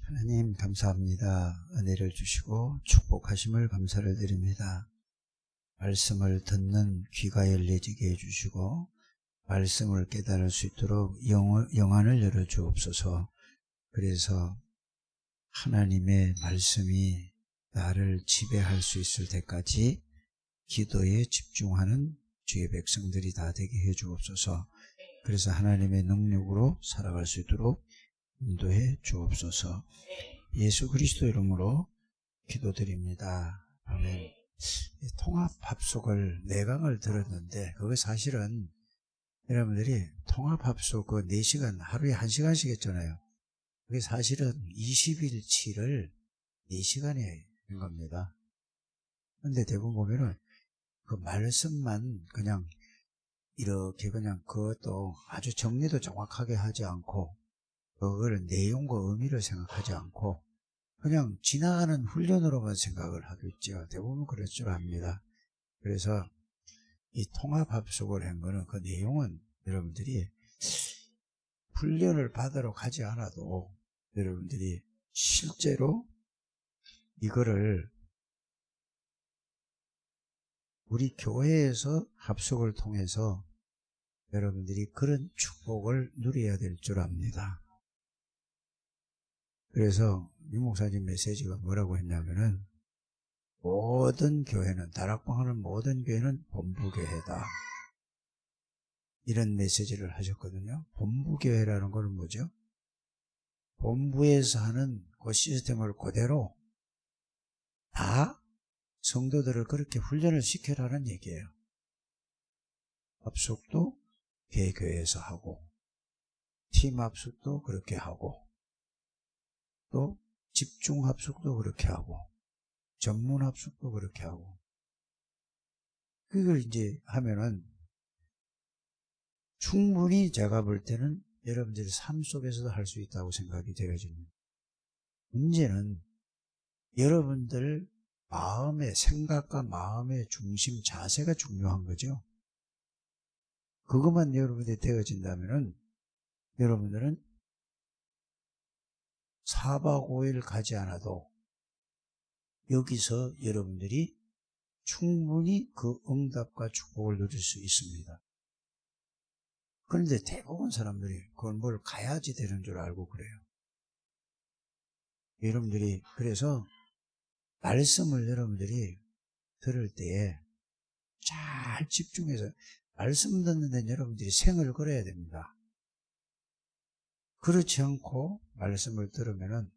하나님 감사합니다. 은혜를 주시고 축복하심을 감사를 드립니다. 말씀을 듣는 귀가 열려지게 해주시고 말씀을 깨달을 수 있도록 영안을 열어주옵소서. 그래서 하나님의 말씀이 나를 지배할 수 있을 때까지 기도에 집중하는 주의 백성들이 다 되게 해주옵소서. 그래서 하나님의 능력으로 살아갈 수 있도록 인도해 주옵소서. 예수 그리스도 이름으로 기도드립니다. 아멘. 통합합숙을 4강을 들었는데 그거 사실은 여러분들이 통합합숙 그 4시간 하루에 1시간씩 했잖아요. 그게 사실은 20일치를 4시간에 한 겁니다. 근데 대부분 보면은 그 말씀만 그냥 이렇게 그냥 그것도 아주 정리도 정확하게 하지 않고 그걸 내용과 의미를 생각하지 않고 그냥 지나가는 훈련으로만 생각을 하겠죠. 대부분 그럴 줄 압니다. 그래서 이 통합합숙을 한 거는 그 내용은 여러분들이 훈련을 받으러 가지 않아도 여러분들이 실제로 이거를 우리 교회에서 합숙을 통해서 여러분들이 그런 축복을 누려야 될 줄 압니다. 그래서 유 목사님 메시지가 뭐라고 했냐면은 모든 교회는 다락방하는 모든 교회는 본부교회다. 이런 메시지를 하셨거든요. 본부교회라는 건 뭐죠? 본부에서 하는 그 시스템을 그대로 다 성도들을 그렇게 훈련을 시켜라는 얘기예요. 합숙도 개교회에서 하고 팀 합숙도 그렇게 하고 또 집중 합숙도 그렇게 하고 전문 합숙도 그렇게 하고 그걸 이제 하면은 충분히 제가 볼 때는 여러분들이 삶 속에서도 할 수 있다고 생각이 되어집니다. 문제는 여러분들 마음의 생각과 마음의 중심 자세가 중요한 거죠. 그것만 여러분들이 되어진다면은 여러분들은 4박 5일 가지 않아도 여기서 여러분들이 충분히 그 응답과 축복을 누릴 수 있습니다. 그런데 대부분 사람들이 그걸 뭘 가야지 되는 줄 알고 그래요. 여러분들이 그래서 말씀을 여러분들이 들을 때에 잘 집중해서 말씀 듣는 데는 여러분들이 생을 걸어야 됩니다. 그렇지 않고 말씀을 들으면은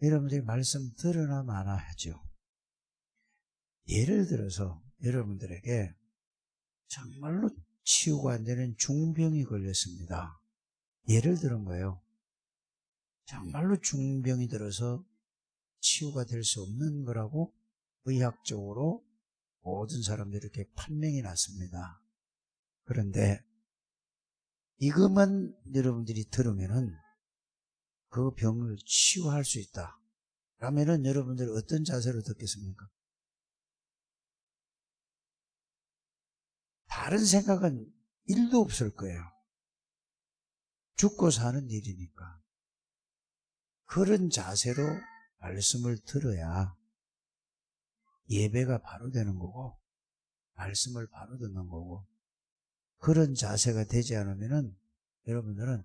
여러분들이 말씀 들으나 마나 하죠. 예를 들어서 여러분들에게 정말로 치유가 안 되는 중병이 걸렸습니다. 예를 들은 거예요. 정말로 중병이 들어서 치유가 될 수 없는 거라고 의학적으로 모든 사람들이 이렇게 판명이 났습니다. 그런데 이것만 여러분들이 들으면은 그 병을 치유할 수 있다. 그러면은 여러분들이 어떤 자세로 듣겠습니까? 다른 생각은 1도 없을 거예요. 죽고 사는 일이니까. 그런 자세로 말씀을 들어야 예배가 바로 되는 거고 말씀을 바로 듣는 거고 그런 자세가 되지 않으면은 여러분들은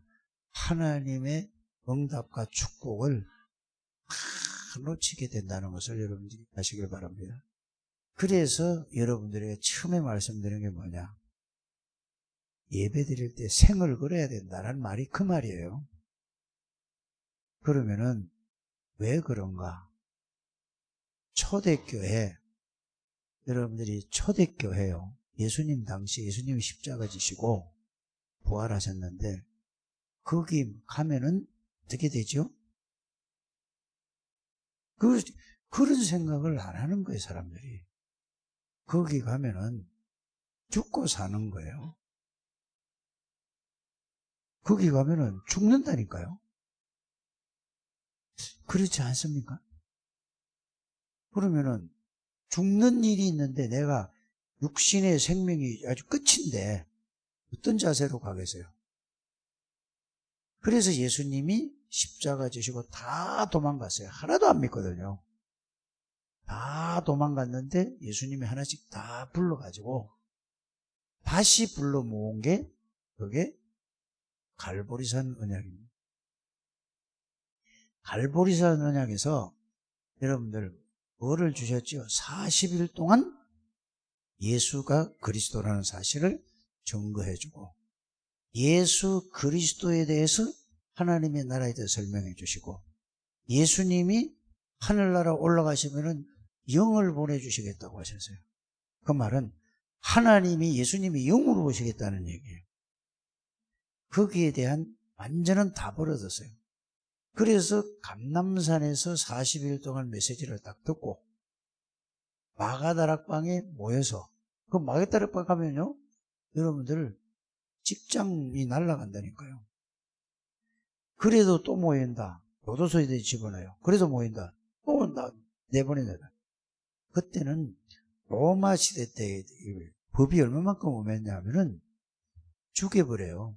하나님의 응답과 축복을 다 놓치게 된다는 것을 여러분들이 아시길 바랍니다. 그래서 여러분들에게 처음에 말씀드린 게 뭐냐? 예배 드릴 때 생을 걸어야 된다는 말이 그 말이에요. 그러면은 왜 그런가? 초대교회, 여러분들이 초대교회요. 예수님 당시 예수님이 십자가 지시고 부활하셨는데 거기 가면은 어떻게 되죠? 그런 생각을 안 하는 거예요, 사람들이. 거기 가면은 죽고 사는 거예요. 거기 가면은 죽는다니까요. 그렇지 않습니까? 그러면은 죽는 일이 있는데 내가 육신의 생명이 아주 끝인데 어떤 자세로 가겠어요? 그래서 예수님이 십자가 지시고 다 도망갔어요. 하나도 안 믿거든요. 다 도망갔는데 예수님이 하나씩 다 불러가지고 다시 불러 모은 게 그게 갈보리산 언약입니다. 갈보리산 언약에서 여러분들 뭐를 주셨지요? 40일 동안 예수가 그리스도라는 사실을 증거해주고 예수 그리스도에 대해서 하나님의 나라에 대해서 설명해 주시고 예수님이 하늘나라 올라가시면은 영을 보내주시겠다고 하셨어요. 그 말은 하나님이 예수님이 영으로 오시겠다는 얘기예요. 거기에 대한 완전한 답을 얻었어요. 그래서 감람산에서 40일 동안 메시지를 딱 듣고 마가다락방에 모여서 그 마가다락방 가면요 여러분들 직장이 날아간다니까요. 그래도 또 모인다. 교도소에 집어넣어요. 그래도 모인다. 또 내보내다. 그때는 로마 시대 때 법이 얼마만큼 엄했냐면은 죽여버려요.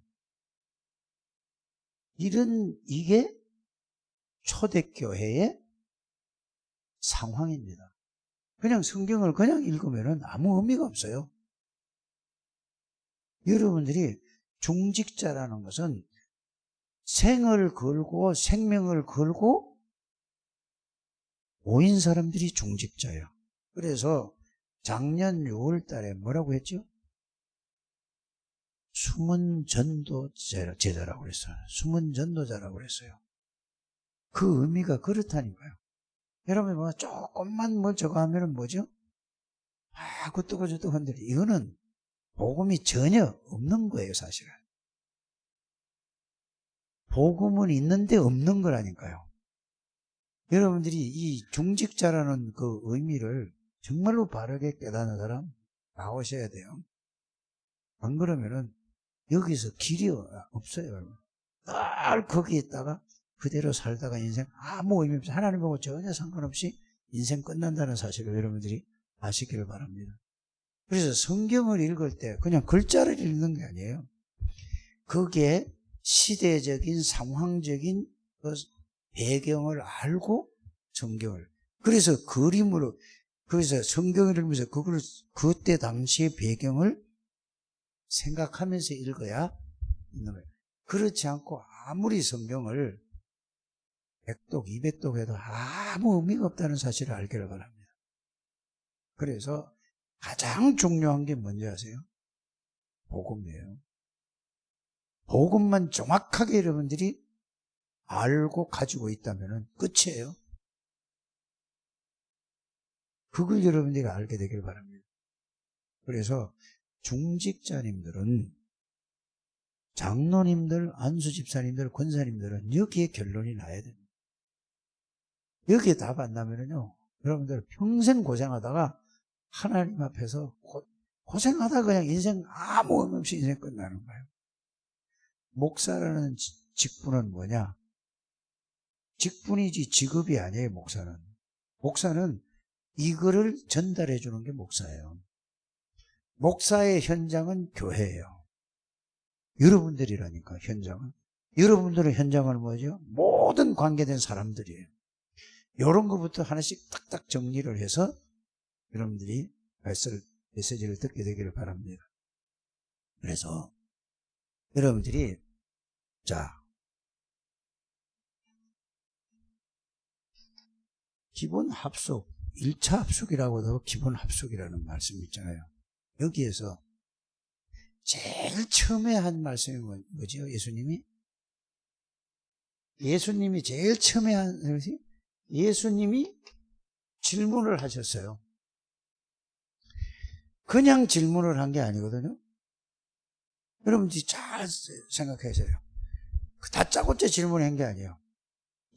이게 초대교회의 상황입니다. 그냥 성경을 그냥 읽으면은 아무 의미가 없어요. 여러분들이 중직자라는 것은 생을 걸고 생명을 걸고 모인 사람들이 중직자예요. 그래서 작년 6월 달에 뭐라고 했죠? 숨은 전도제자라고 그랬어요. 숨은 전도자라고 그랬어요. 그 의미가 그렇다니까요. 여러분 뭐 조금만 뭘 저거 하면은 뭐죠? 그것도 저것도 흔들리. 이거는 복음이 전혀 없는 거예요, 사실은. 복음은 있는데 없는 거라니까요. 여러분들이 이 중직자라는 그 의미를 정말로 바르게 깨닫는 사람 나오셔야 돼요. 안 그러면은 여기서 길이 없어요, 여러분. 늘 거기에 있다가 그대로 살다가 인생 아무 의미 없이 하나님하고 전혀 상관없이 인생 끝난다는 사실을 여러분들이 아시기를 바랍니다. 그래서 성경을 읽을 때 그냥 글자를 읽는 게 아니에요. 거기에 시대적인 상황적인 그 배경을 알고 성경을 그래서 그림으로 그래서 성경을 읽으면서 그걸 그때 당시의 배경을 생각하면서 읽어야 있는 거예요. 그렇지 않고 아무리 성경을 100독, 200독 해도 아무 의미가 없다는 사실을 알기를 바랍니다. 그래서 가장 중요한 게 뭔지 아세요? 복음이에요. 복음만 정확하게 여러분들이 알고 가지고 있다면 끝이에요. 그걸 여러분들이 알게 되길 바랍니다. 그래서 중직자님들은 장로님들, 안수집사님들, 권사님들은 여기에 결론이 나야 됩니다. 여기에 답 안 나면은요, 여러분들 평생 고생하다가 하나님 앞에서 고생하다 그냥 인생 아무 의미 없이 인생 끝나는 거예요. 목사라는 직분은 뭐냐? 직분이지 직업이 아니에요, 목사는. 목사는 이거를 전달해 주는 게 목사예요. 목사의 현장은 교회예요. 여러분들이라니까, 현장은. 여러분들의 현장은 뭐죠? 모든 관계된 사람들이에요. 이런 것부터 하나씩 딱딱 정리를 해서 여러분들이 메시지를 듣게 되기를 바랍니다. 그래서 여러분들이 자 기본 합숙, 1차 합숙이라고도 기본 합숙이라는 말씀이 있잖아요. 여기에서 제일 처음에 한 말씀이 뭐죠? 예수님이 제일 처음에 한 것이 예수님이 질문을 하셨어요. 그냥 질문을 한 게 아니거든요. 여러분들이 잘 생각하세요. 다짜고짜 질문한 게 아니에요.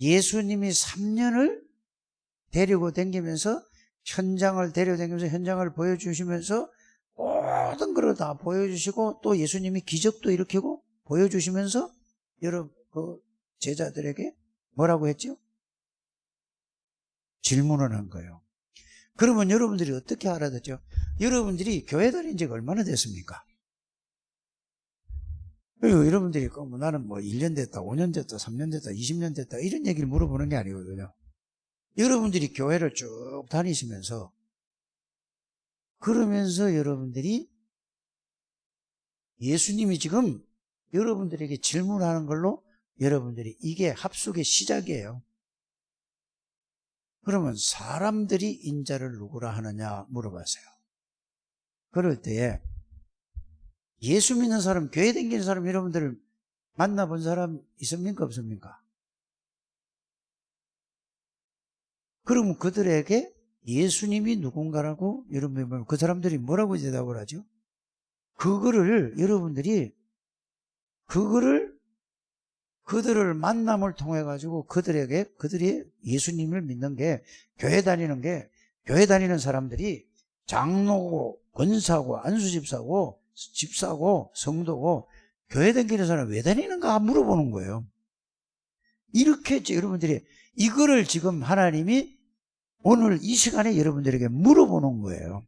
예수님이 3년을 데리고 다니면서 현장을 보여주시면서 모든 걸 다 보여주시고 또 예수님이 기적도 일으키고 보여주시면서 여러분 그 제자들에게 뭐라고 했죠? 질문을 한 거예요. 그러면 여러분들이 어떻게 알아듣죠? 여러분들이 교회 다닌 지가 얼마나 됐습니까? 그리고 여러분들이 뭐 나는 뭐 1년 됐다, 5년 됐다, 3년 됐다, 20년 됐다 이런 얘기를 물어보는 게 아니거든요. 여러분들이 교회를 쭉 다니시면서 그러면서 여러분들이 예수님이 지금 여러분들에게 질문하는 걸로 여러분들이 이게 합숙의 시작이에요. 그러면 사람들이 인자를 누구라 하느냐 물어봤어요. 그럴 때에 예수 믿는 사람, 교회 다니는 사람 여러분들을 만나본 사람 있습니까? 없습니까? 그러면 그들에게 예수님이 누군가라고 여러분이 보면 그 사람들이 뭐라고 대답을 하죠? 그거를 여러분들이 그들을 만남을 통해 가지고 그들이 예수님을 믿는 게 교회 다니는 사람들이 장로고 권사고 안수집사고 집사고 성도고 교회 다니는 사람 왜 다니는가 물어보는 거예요. 이렇게 여러분들이 이거를 지금 하나님이 오늘 이 시간에 여러분들에게 물어보는 거예요.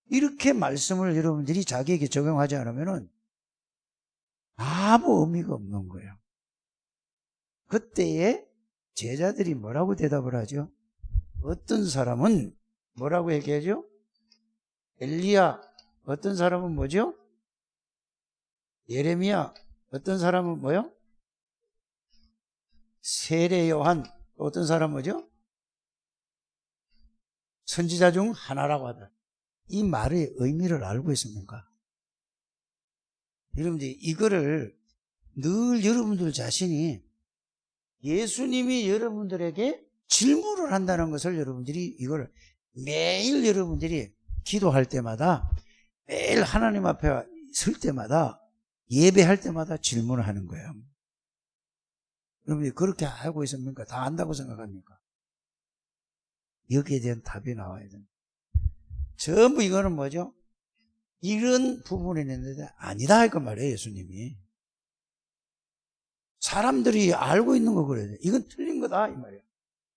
이렇게 말씀을 여러분들이 자기에게 적용하지 않으면은 아무 의미가 없는 거예요. 그때에 제자들이 뭐라고 대답을 하죠? 어떤 사람은 뭐라고 얘기하죠? 엘리야, 어떤 사람은 뭐죠? 예레미야, 어떤 사람은 뭐요? 세례 요한, 어떤 사람은 뭐죠? 선지자 중 하나라고 하다. 이 말의 의미를 알고 있습니까? 여러분들 이거를 늘 여러분들 자신이 예수님이 여러분들에게 질문을 한다는 것을 여러분들이 이걸 매일 여러분들이 기도할 때마다 매일 하나님 앞에 설 때마다 예배할 때마다 질문을 하는 거예요. 여러분들이 그렇게 알고 있습니까? 다 안다고 생각합니까? 여기에 대한 답이 나와야 됩니다. 전부 이거는 뭐죠? 이런 부분이 있는데 아니다 할 거 말이에요. 예수님이 사람들이 알고 있는 거 그래요. 이건 틀린 거다 이 말이에요.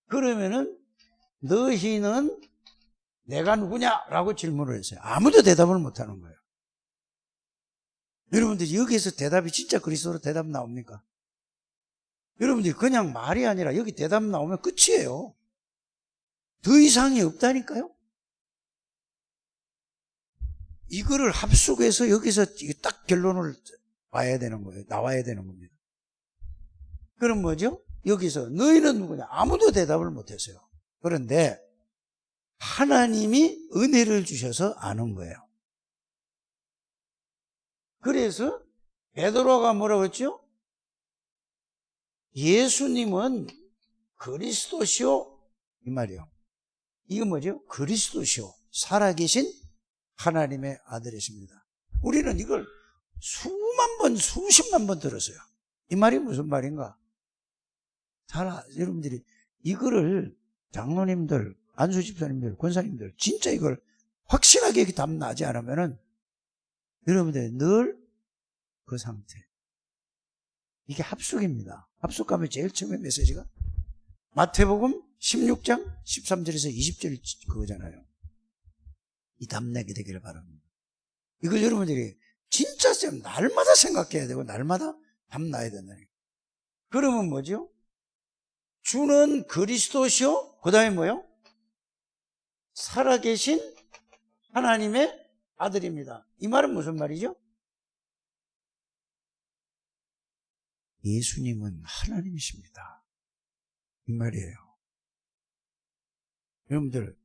그러면은 너희는 내가 누구냐라고 질문을 했어요. 아무도 대답을 못하는 거예요. 여러분들이 여기에서 대답이 진짜 그리스도로 대답 나옵니까? 여러분들이 그냥 말이 아니라 여기 대답 나오면 끝이에요. 더 이상이 없다니까요. 이거를 합숙해서 여기서 딱 결론을 봐야 되는 거예요. 나와야 되는 겁니다. 그럼 뭐죠? 여기서 너희는 누구냐? 아무도 대답을 못했어요. 그런데 하나님이 은혜를 주셔서 아는 거예요. 그래서 베드로가 뭐라고 했죠? 예수님은 그리스도시오 이 말이요. 이건 뭐죠? 그리스도시오 살아계신 하나님의 아들이십니다. 우리는 이걸 수만 번, 수십만 번 들었어요. 이 말이 무슨 말인가? 여러분들이 이거를 장로님들, 안수집사님들, 권사님들 진짜 이걸 확실하게 답나지 않으면은 여러분들이 늘 그 상태. 이게 합숙입니다. 합숙 가면 제일 처음에 메시지가 마태복음 16장 13절에서 20절 그거잖아요. 이 답내게 되기를 바랍니다. 이걸 여러분들이 진짜 날마다 생각해야 되고 날마다 답나야 된다니까. 그러면 뭐죠? 주는 그리스도시요. 그 다음에 뭐요? 살아계신 하나님의 아들입니다. 이 말은 무슨 말이죠? 예수님은 하나님이십니다. 이 말이에요. 여러분들,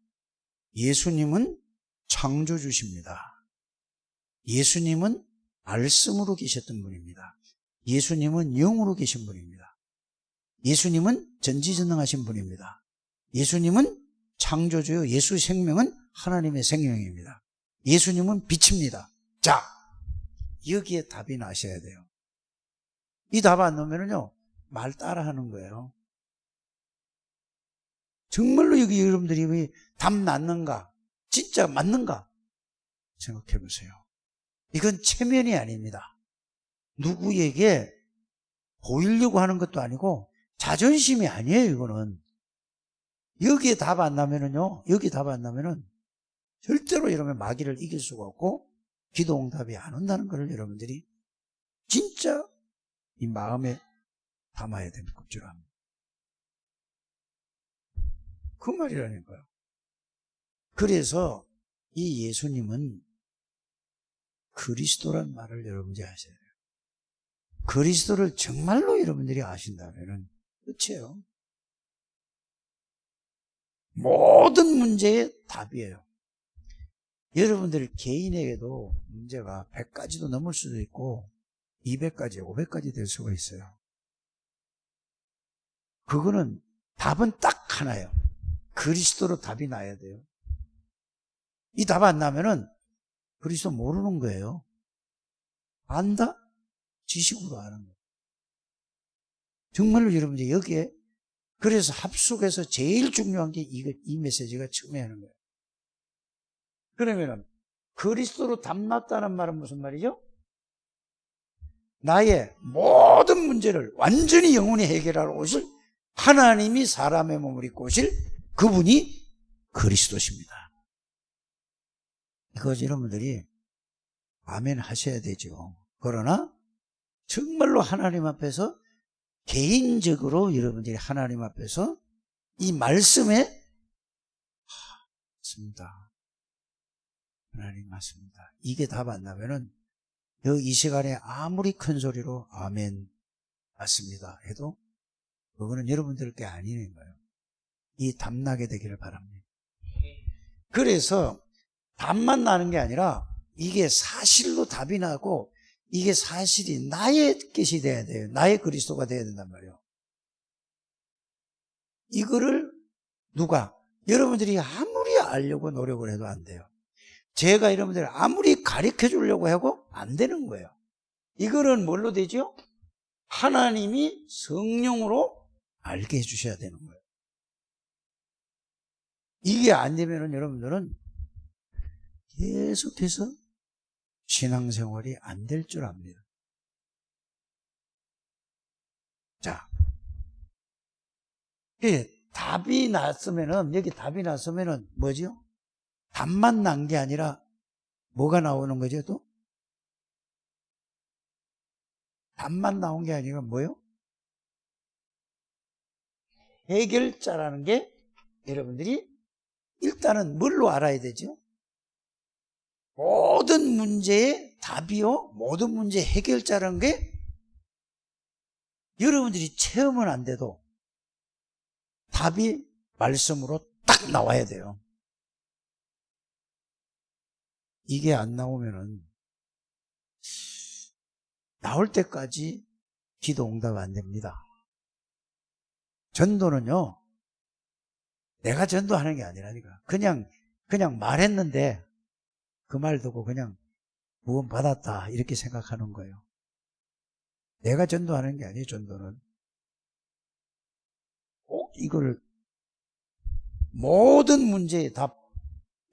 예수님은 창조주십니다. 예수님은 말씀으로 계셨던 분입니다. 예수님은 영으로 계신 분입니다. 예수님은 전지전능하신 분입니다. 예수님은 창조주요. 예수 생명은 하나님의 생명입니다. 예수님은 빛입니다. 자, 여기에 답이 나셔야 돼요. 이 답 안 넣으면요, 말 따라하는 거예요. 정말로 여기 여러분들이 답 났는가? 진짜 맞는가? 생각해 보세요. 이건 체면이 아닙니다. 누구에게 보이려고 하는 것도 아니고 자존심이 아니에요. 이거는 여기에 답 안 나면은요, 여기 답 안 나면은 절대로 이러면 마귀를 이길 수가 없고 기도 응답이 안 온다는 것을 여러분들이 진짜 이 마음에 담아야 될 줄 압니다. 그 말이라니까요. 그래서 이 예수님은 그리스도란 말을 여러분들이 아셔야 돼요. 그리스도를 정말로 여러분들이 아신다면 끝이에요. 모든 문제의 답이에요. 여러분들 개인에게도 문제가 100가지도 넘을 수도 있고 200가지, 500가지 될 수가 있어요. 그거는 답은 딱 하나예요. 그리스도로 답이 나야 돼요. 이 답 안 나면은 그리스도 모르는 거예요. 안다? 지식으로 아는 거예요. 정말로 여러분들이 여기에 그래서 합숙에서 제일 중요한 게 이 메시지가 처음에 하는 거예요. 그러면은 그리스도로 답났다는 말은 무슨 말이죠? 나의 모든 문제를 완전히 영원히 해결하러 오실 하나님이 사람의 몸을 입고 오실 그분이 그리스도십니다. 이거 여러분들이 아멘 하셔야 되죠. 그러나 정말로 하나님 앞에서 개인적으로 여러분들이 하나님 앞에서 이 말씀에 맞습니다. 하나님 맞습니다. 이게 답 안 나면은 이 시간에 아무리 큰 소리로 아멘 맞습니다 해도 그거는 여러분들께 아니는 거예요. 이 답 나게 되기를 바랍니다. 그래서 답만 나는 게 아니라 이게 사실로 답이 나고 이게 사실이 나의 것이 돼야 돼요. 나의 그리스도가 돼야 된단 말이에요. 이거를 누가? 여러분들이 아무리 알려고 노력을 해도 안 돼요. 제가 여러분들 아무리 가르쳐 주려고 하고 안 되는 거예요. 이거는 뭘로 되죠? 하나님이 성령으로 알게 해주셔야 되는 거예요. 이게 안 되면은 여러분들은 계속해서 신앙생활이 안 될 줄 압니다. 자, 답이 났으면은, 여기 답이 났으면은 뭐죠? 답만 난 게 아니라 뭐가 나오는 거죠 또? 답만 나온 게 아니라 뭐요? 해결자라는 게 여러분들이 일단은 뭘로 알아야 되죠? 모든 문제의 답이요, 모든 문제의 해결자라는 게 여러분들이 체험은 안 돼도 답이 말씀으로 딱 나와야 돼요. 이게 안 나오면은 나올 때까지 기도 응답 안 됩니다. 전도는요, 내가 전도하는 게 아니라니까. 그냥 말했는데 그 말 듣고 그냥 구원 받았다 이렇게 생각하는 거예요. 내가 전도하는 게 아니에요. 전도는 꼭 이걸 모든 문제의 답,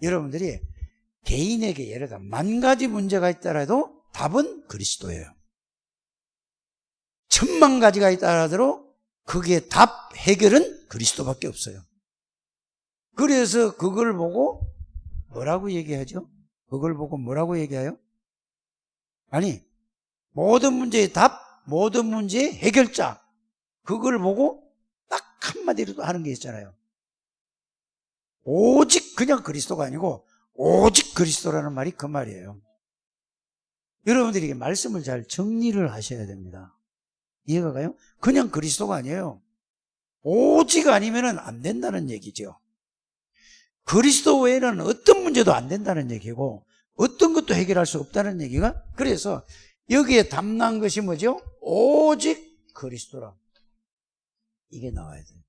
여러분들이 개인에게 예를 들어 10,000가지 문제가 있더라도 답은 그리스도예요. 10,000,000가지가 있더라도 거기에 답, 해결은 그리스도밖에 없어요. 그래서 그걸 보고 뭐라고 얘기하죠? 그걸 보고 뭐라고 얘기해요? 아니, 모든 문제의 답, 모든 문제의 해결자, 그걸 보고 딱 한마디로 하는 게 있잖아요. 오직 그냥 그리스도가 아니고 오직 그리스도라는 말이 그 말이에요. 여러분들이 말씀을 잘 정리를 하셔야 됩니다. 이해가 가요? 그냥 그리스도가 아니에요. 오직 아니면 안 된다는 얘기죠. 그리스도 외에는 어떤 문제도 안 된다는 얘기고 어떤 것도 해결할 수 없다는 얘기가, 그래서 여기에 담난 것이 뭐죠? 오직 그리스도라. 이게 나와야 돼요.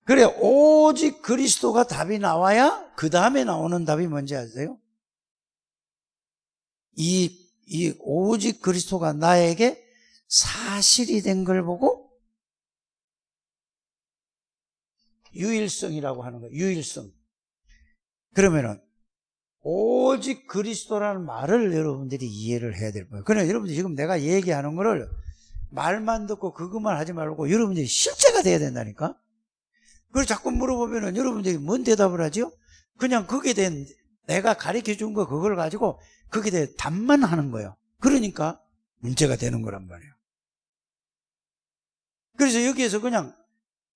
그래, 오직 그리스도가 답이 나와야 그 다음에 나오는 답이 뭔지 아세요? 이 오직 그리스도가 나에게 사실이 된 걸 보고 유일성이라고 하는 거예요. 유일성. 그러면은 오직 그리스도라는 말을 여러분들이 이해를 해야 될 거예요. 그러나 여러분들이 지금 내가 얘기하는 거를 말만 듣고 그것만 하지 말고 여러분들이 실제가 돼야 된다니까. 그걸 자꾸 물어보면은 여러분들이 뭔 대답을 하죠? 그냥 거기에 대한 내가 가르쳐 준 거 그걸 가지고 거기에 대해 답만 하는 거예요. 그러니까 문제가 되는 거란 말이에요. 그래서 여기에서 그냥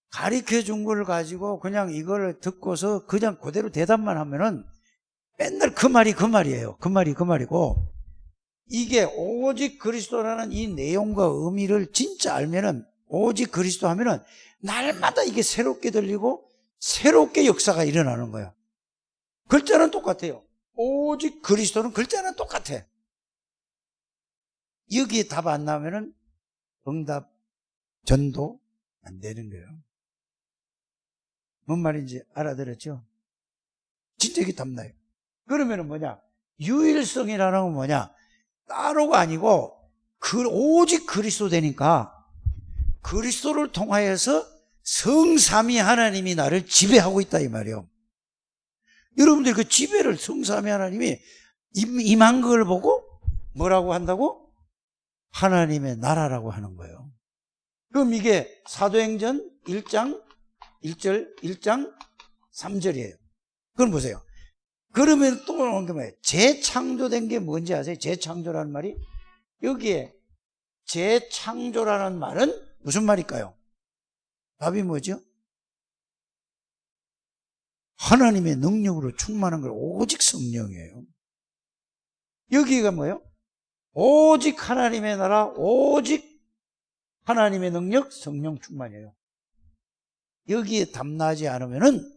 가르쳐 준 걸 가지고 그냥 이걸 듣고서 그냥 그대로 대답만 하면은 맨날 그 말이에요. 그 말이고, 이게 오직 그리스도라는 이 내용과 의미를 진짜 알면은, 오직 그리스도 하면은 날마다 이게 새롭게 들리고 새롭게 역사가 일어나는 거예요. 글자는 똑같아요. 오직 그리스도는 글자는 똑같아. 여기에 답 안 나오면은 응답, 전도 안 되는 거예요. 뭔 말인지 알아들었죠? 진짜 이게 답나요. 그러면은 뭐냐? 유일성이라는 건 뭐냐? 따로가 아니고 오직 그리스도 되니까 그리스도를 통하여서 성삼위 하나님이 나를 지배하고 있다 이 말이에요. 여러분들 그 지배를 성삼위 하나님이 임한 걸 보고 뭐라고 한다고? 하나님의 나라라고 하는 거예요. 그럼 이게 사도행전 1장 1절 1장 3절이에요. 그럼 보세요. 그러면 또 나온 게 뭐예요? 재창조된 게 뭔지 아세요? 재창조라는 말이? 여기에 재창조라는 말은 무슨 말일까요? 답이 뭐죠? 하나님의 능력으로 충만한 걸 오직 성령이에요. 여기가 뭐예요? 오직 하나님의 나라, 오직 하나님의 능력, 성령 충만이에요. 여기에 답나지 않으면은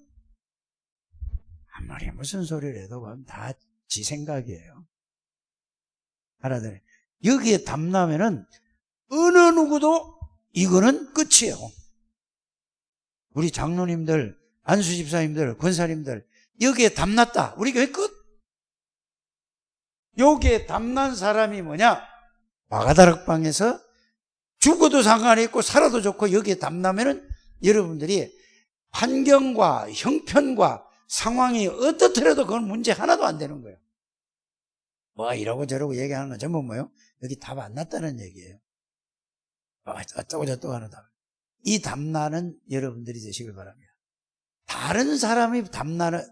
아무리 무슨 소리를 해도 다 지 생각이에요. 알아들어요? 여기에 답나면은 어느 누구도 이거는 끝이에요. 우리 장로님들, 안수 집사님들, 권사님들 여기에 답났다. 우리 교회 끝. 여기에 답난 사람이 뭐냐? 마가다락방에서 죽어도 상관이 없고 살아도 좋고 여기에 답나면은 여러분들이 환경과 형편과 상황이 어떻더라도 그건 문제 하나도 안 되는 거예요. 뭐 이러고 저러고 얘기하는 건 전부 뭐예요? 여기 답 안 났다는 얘기예요. 어쩌고 저쩌고 하는 답. 이 답나는 여러분들이 되시길 바랍니다. 다른 사람이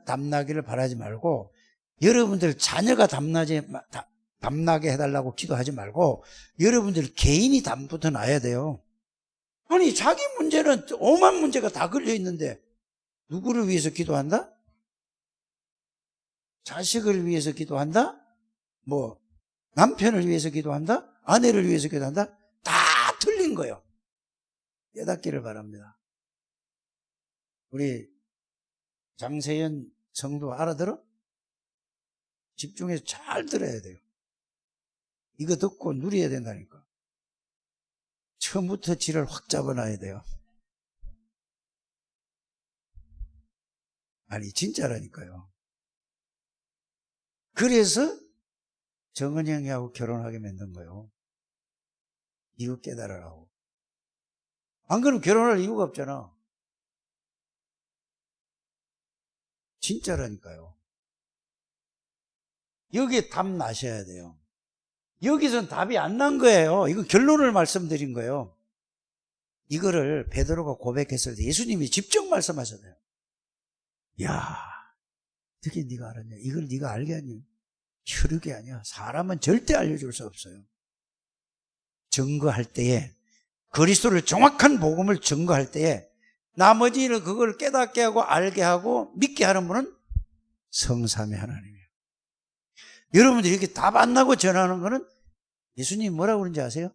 답나기를 바라지 말고 여러분들 자녀가 답나게 해달라고 기도하지 말고 여러분들 개인이 답부터 나야 돼요. 아니 자기 문제는 오만 문제가 다 걸려 있는데 누구를 위해서 기도한다? 자식을 위해서 기도한다? 뭐 남편을 위해서 기도한다? 아내를 위해서 기도한다? 다 틀린 거예요. 깨닫기를 바랍니다. 우리 장세현 성도 알아들어? 집중해서 잘 들어야 돼요. 이거 듣고 누려야 된다니까. 처음부터 지를 확 잡아놔야 돼요. 아니 진짜라니까요. 그래서 정은영이하고 결혼하게 만든 거예요. 이거 깨달으라고. 안 그러면 결혼할 이유가 없잖아. 진짜라니까요. 여기에 답 나셔야 돼요. 여기선 답이 안 난 거예요. 이건 결론을 말씀드린 거예요. 이거를 베드로가 고백했을 때 예수님이 직접 말씀하셨어요. 야, 어떻게 네가 알았냐? 이걸 네가 알게 하니 혈육이 아니야. 사람은 절대 알려줄 수 없어요. 증거할 때에 그리스도를 정확한 복음을 증거할 때에 나머지는 그걸 깨닫게 하고 알게 하고 믿게 하는 분은 성삼위 하나님이에요. 여러분들이 이렇게 답 안 나고 전하는 거는 예수님이 뭐라고 그러는지 아세요?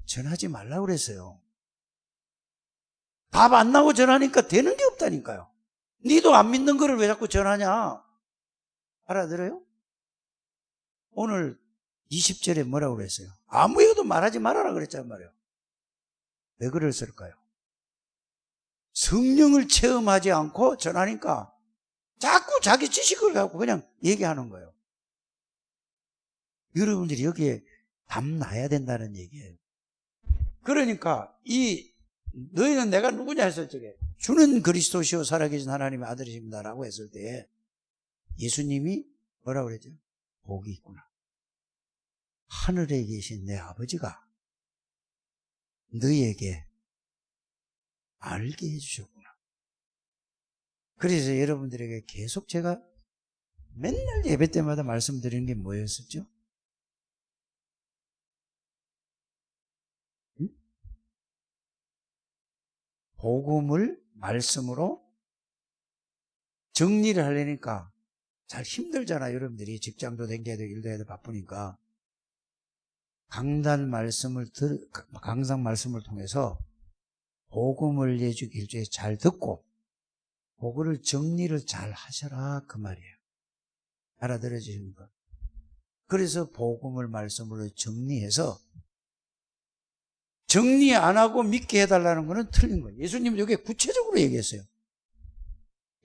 전하지 말라고 그랬어요. 답 안 나고 전하니까 되는 게 없다니까요. 니도 안 믿는 거를 왜 자꾸 전하냐? 알아들어요? 오늘 20절에 뭐라고 그랬어요? 아무 얘기도 말하지 말아라 그랬단 말이에요. 왜 그랬을까요? 성령을 체험하지 않고 전하니까 자꾸 자기 지식을 갖고 그냥 얘기하는 거예요. 여러분들이 여기에 답 나야 된다는 얘기예요. 그러니까 너희는 내가 누구냐 했을 적에 주는 그리스도시요 살아계신 하나님의 아들이십니다라고 했을 때 예수님이 뭐라고 그랬죠? 복이 있구나. 하늘에 계신 내 아버지가 너희에게 알게 해주셨구나. 그래서 여러분들에게 계속 제가 맨날 예배 때마다 말씀드리는 게 뭐였었죠? 복음을 말씀으로 정리를 하려니까 잘 힘들잖아요. 여러분들이 직장도 다녀야 되고 일도 해야 되고 바쁘니까. 강단 말씀을 강상 말씀을 통해서 복음을 예주기 일주에 잘 듣고 그거를 정리를 잘 하셔라 그 말이에요. 알아들어지십니까? 그래서 복음을 말씀으로 정리해서 정리 안 하고 믿게 해달라는 거는 틀린 거예요. 예수님은 여기 구체적으로 얘기했어요.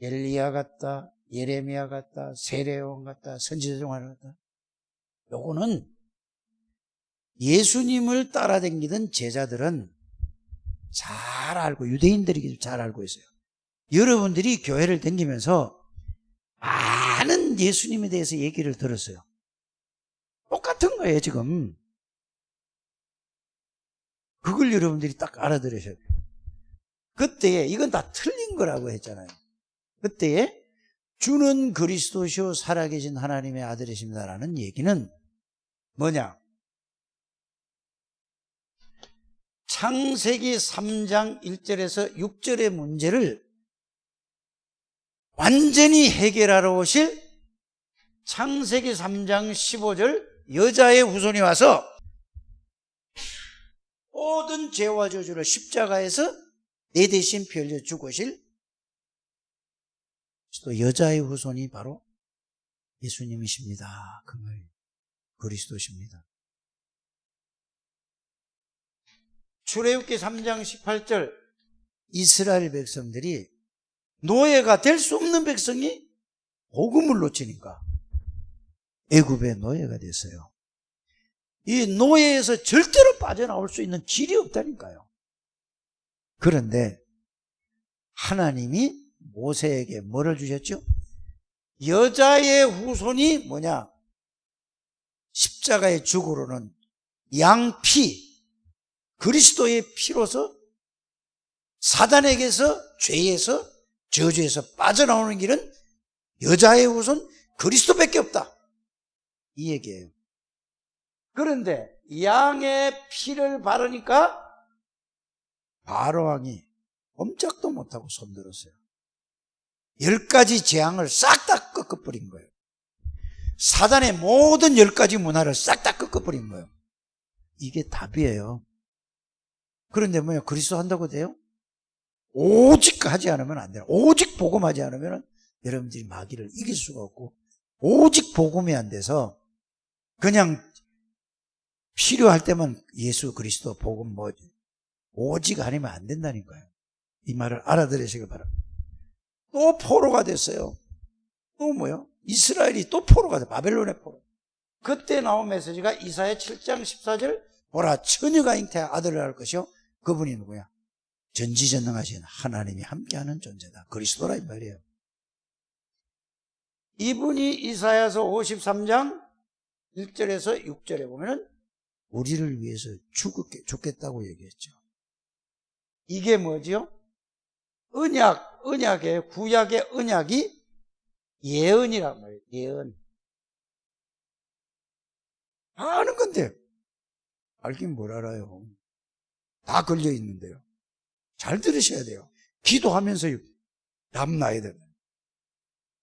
엘리야 같다, 예레미야 같다, 세례요한 같다, 선지자 중 하나 같다. 요거는 예수님을 따라다니던 제자들은 잘 알고, 유대인들이 잘 알고 있어요. 여러분들이 교회를 다니면서 많은 예수님에 대해서 얘기를 들었어요. 똑같은 거예요, 지금. 그걸 여러분들이 딱 알아들으셔야 돼요. 그때에 이건 다 틀린 거라고 했잖아요. 그때에 주는 그리스도시요 살아계신 하나님의 아들이십니다라는 얘기는 뭐냐? 창세기 3장 1절에서 6절의 문제를 완전히 해결하러 오실 창세기 3장 15절 여자의 후손이 와서 모든 죄와 저주를 십자가에서 내 대신 피 흘려 죽으실 또 여자의 후손이 바로 예수님이십니다. 그 말 그리스도십니다. 출애굽기 3장 18절 이스라엘 백성들이 노예가 될 수 없는 백성이 복음을 놓치니까 애굽의 노예가 됐어요. 이 노예에서 절대로 빠져나올 수 있는 길이 없다니까요. 그런데 하나님이 모세에게 뭐를 주셨죠? 여자의 후손이 뭐냐? 십자가의 죽으로는 양피, 그리스도의 피로서 사단에게서 죄에서 저주에서 빠져나오는 길은 여자의 후손 그리스도밖에 없다. 이 얘기예요. 그런데 양의 피를 바르니까 바로왕이 꼼짝도 못하고 손들었어요. 10가지 재앙을 싹 다 꺾어버린 거예요. 사단의 모든 10가지 문화를 싹 다 꺾어버린 거예요. 이게 답이에요. 그런데 뭐야, 그리스도 한다고 돼요? 오직 하지 않으면 안 돼요. 오직 복음하지 않으면 여러분들이 마귀를 이길 수가 없고, 오직 복음이 안 돼서 그냥 필요할 때만 예수 그리스도 복음 뭐지, 오직 아니면 안 된다니까요. 이 말을 알아들으시기 바랍니다. 또 포로가 됐어요. 또 뭐요? 이스라엘이 또 포로가 돼요. 바벨론의 포로. 그때 나온 메시지가 이사야 7장 14절 보라 처녀가 잉태하 아들을 낳을 것이요. 그분이 누구야? 전지전능하신 하나님이 함께하는 존재다. 그리스도라 이 말이에요. 이분이 이사야서 53장 1절에서 6절에 보면은 우리를 위해서 죽겠다고 얘기했죠. 이게 뭐죠? 언약의 구약의 언약이 예언이란 말이에요. 예언. 아는 건데 알긴 뭘 알아요. 다 걸려 있는데요. 잘 들으셔야 돼요. 기도하면서 답나야 돼요.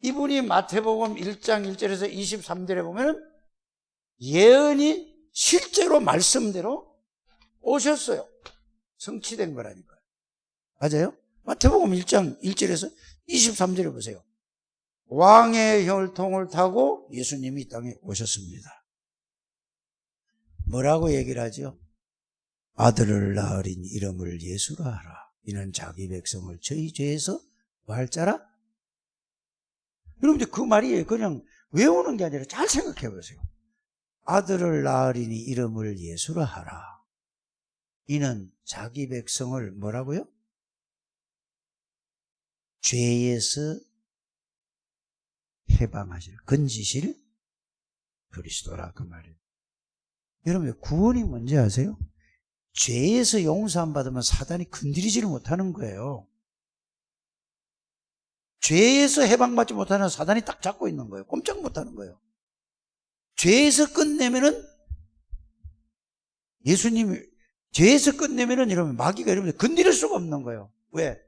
이분이 마태복음 1장 1절에서 23절에 보면 예언이 실제로 말씀대로 오셨어요. 성취된 거라니까요. 맞아요? 마태복음 1장 1절에서 23절에 보세요. 왕의 혈통을 타고 예수님이 이 땅에 오셨습니다. 뭐라고 얘기를 하죠? 아들을 낳으린 이름을 예수라 하라. 이는 자기 백성을 저희 죄에서 구할 자라. 여러분들 그 말이 그냥 외우는 게 아니라 잘 생각해 보세요. 아들을 낳으리니 이름을 예수라 하라. 이는 자기 백성을 뭐라고요? 죄에서 해방하실, 건지실 그리스도라 그 말이에요. 여러분 구원이 뭔지 아세요? 죄에서 용서함 받으면 사단이 건드리지를 못하는 거예요. 죄에서 해방받지 못하는 사단이 딱 잡고 있는 거예요. 꼼짝 못하는 거예요. 죄에서 끝내면은 예수님이 죄에서 끝내면은 여러분 마귀가 여러분들 건드릴 수가 없는 거예요. 왜?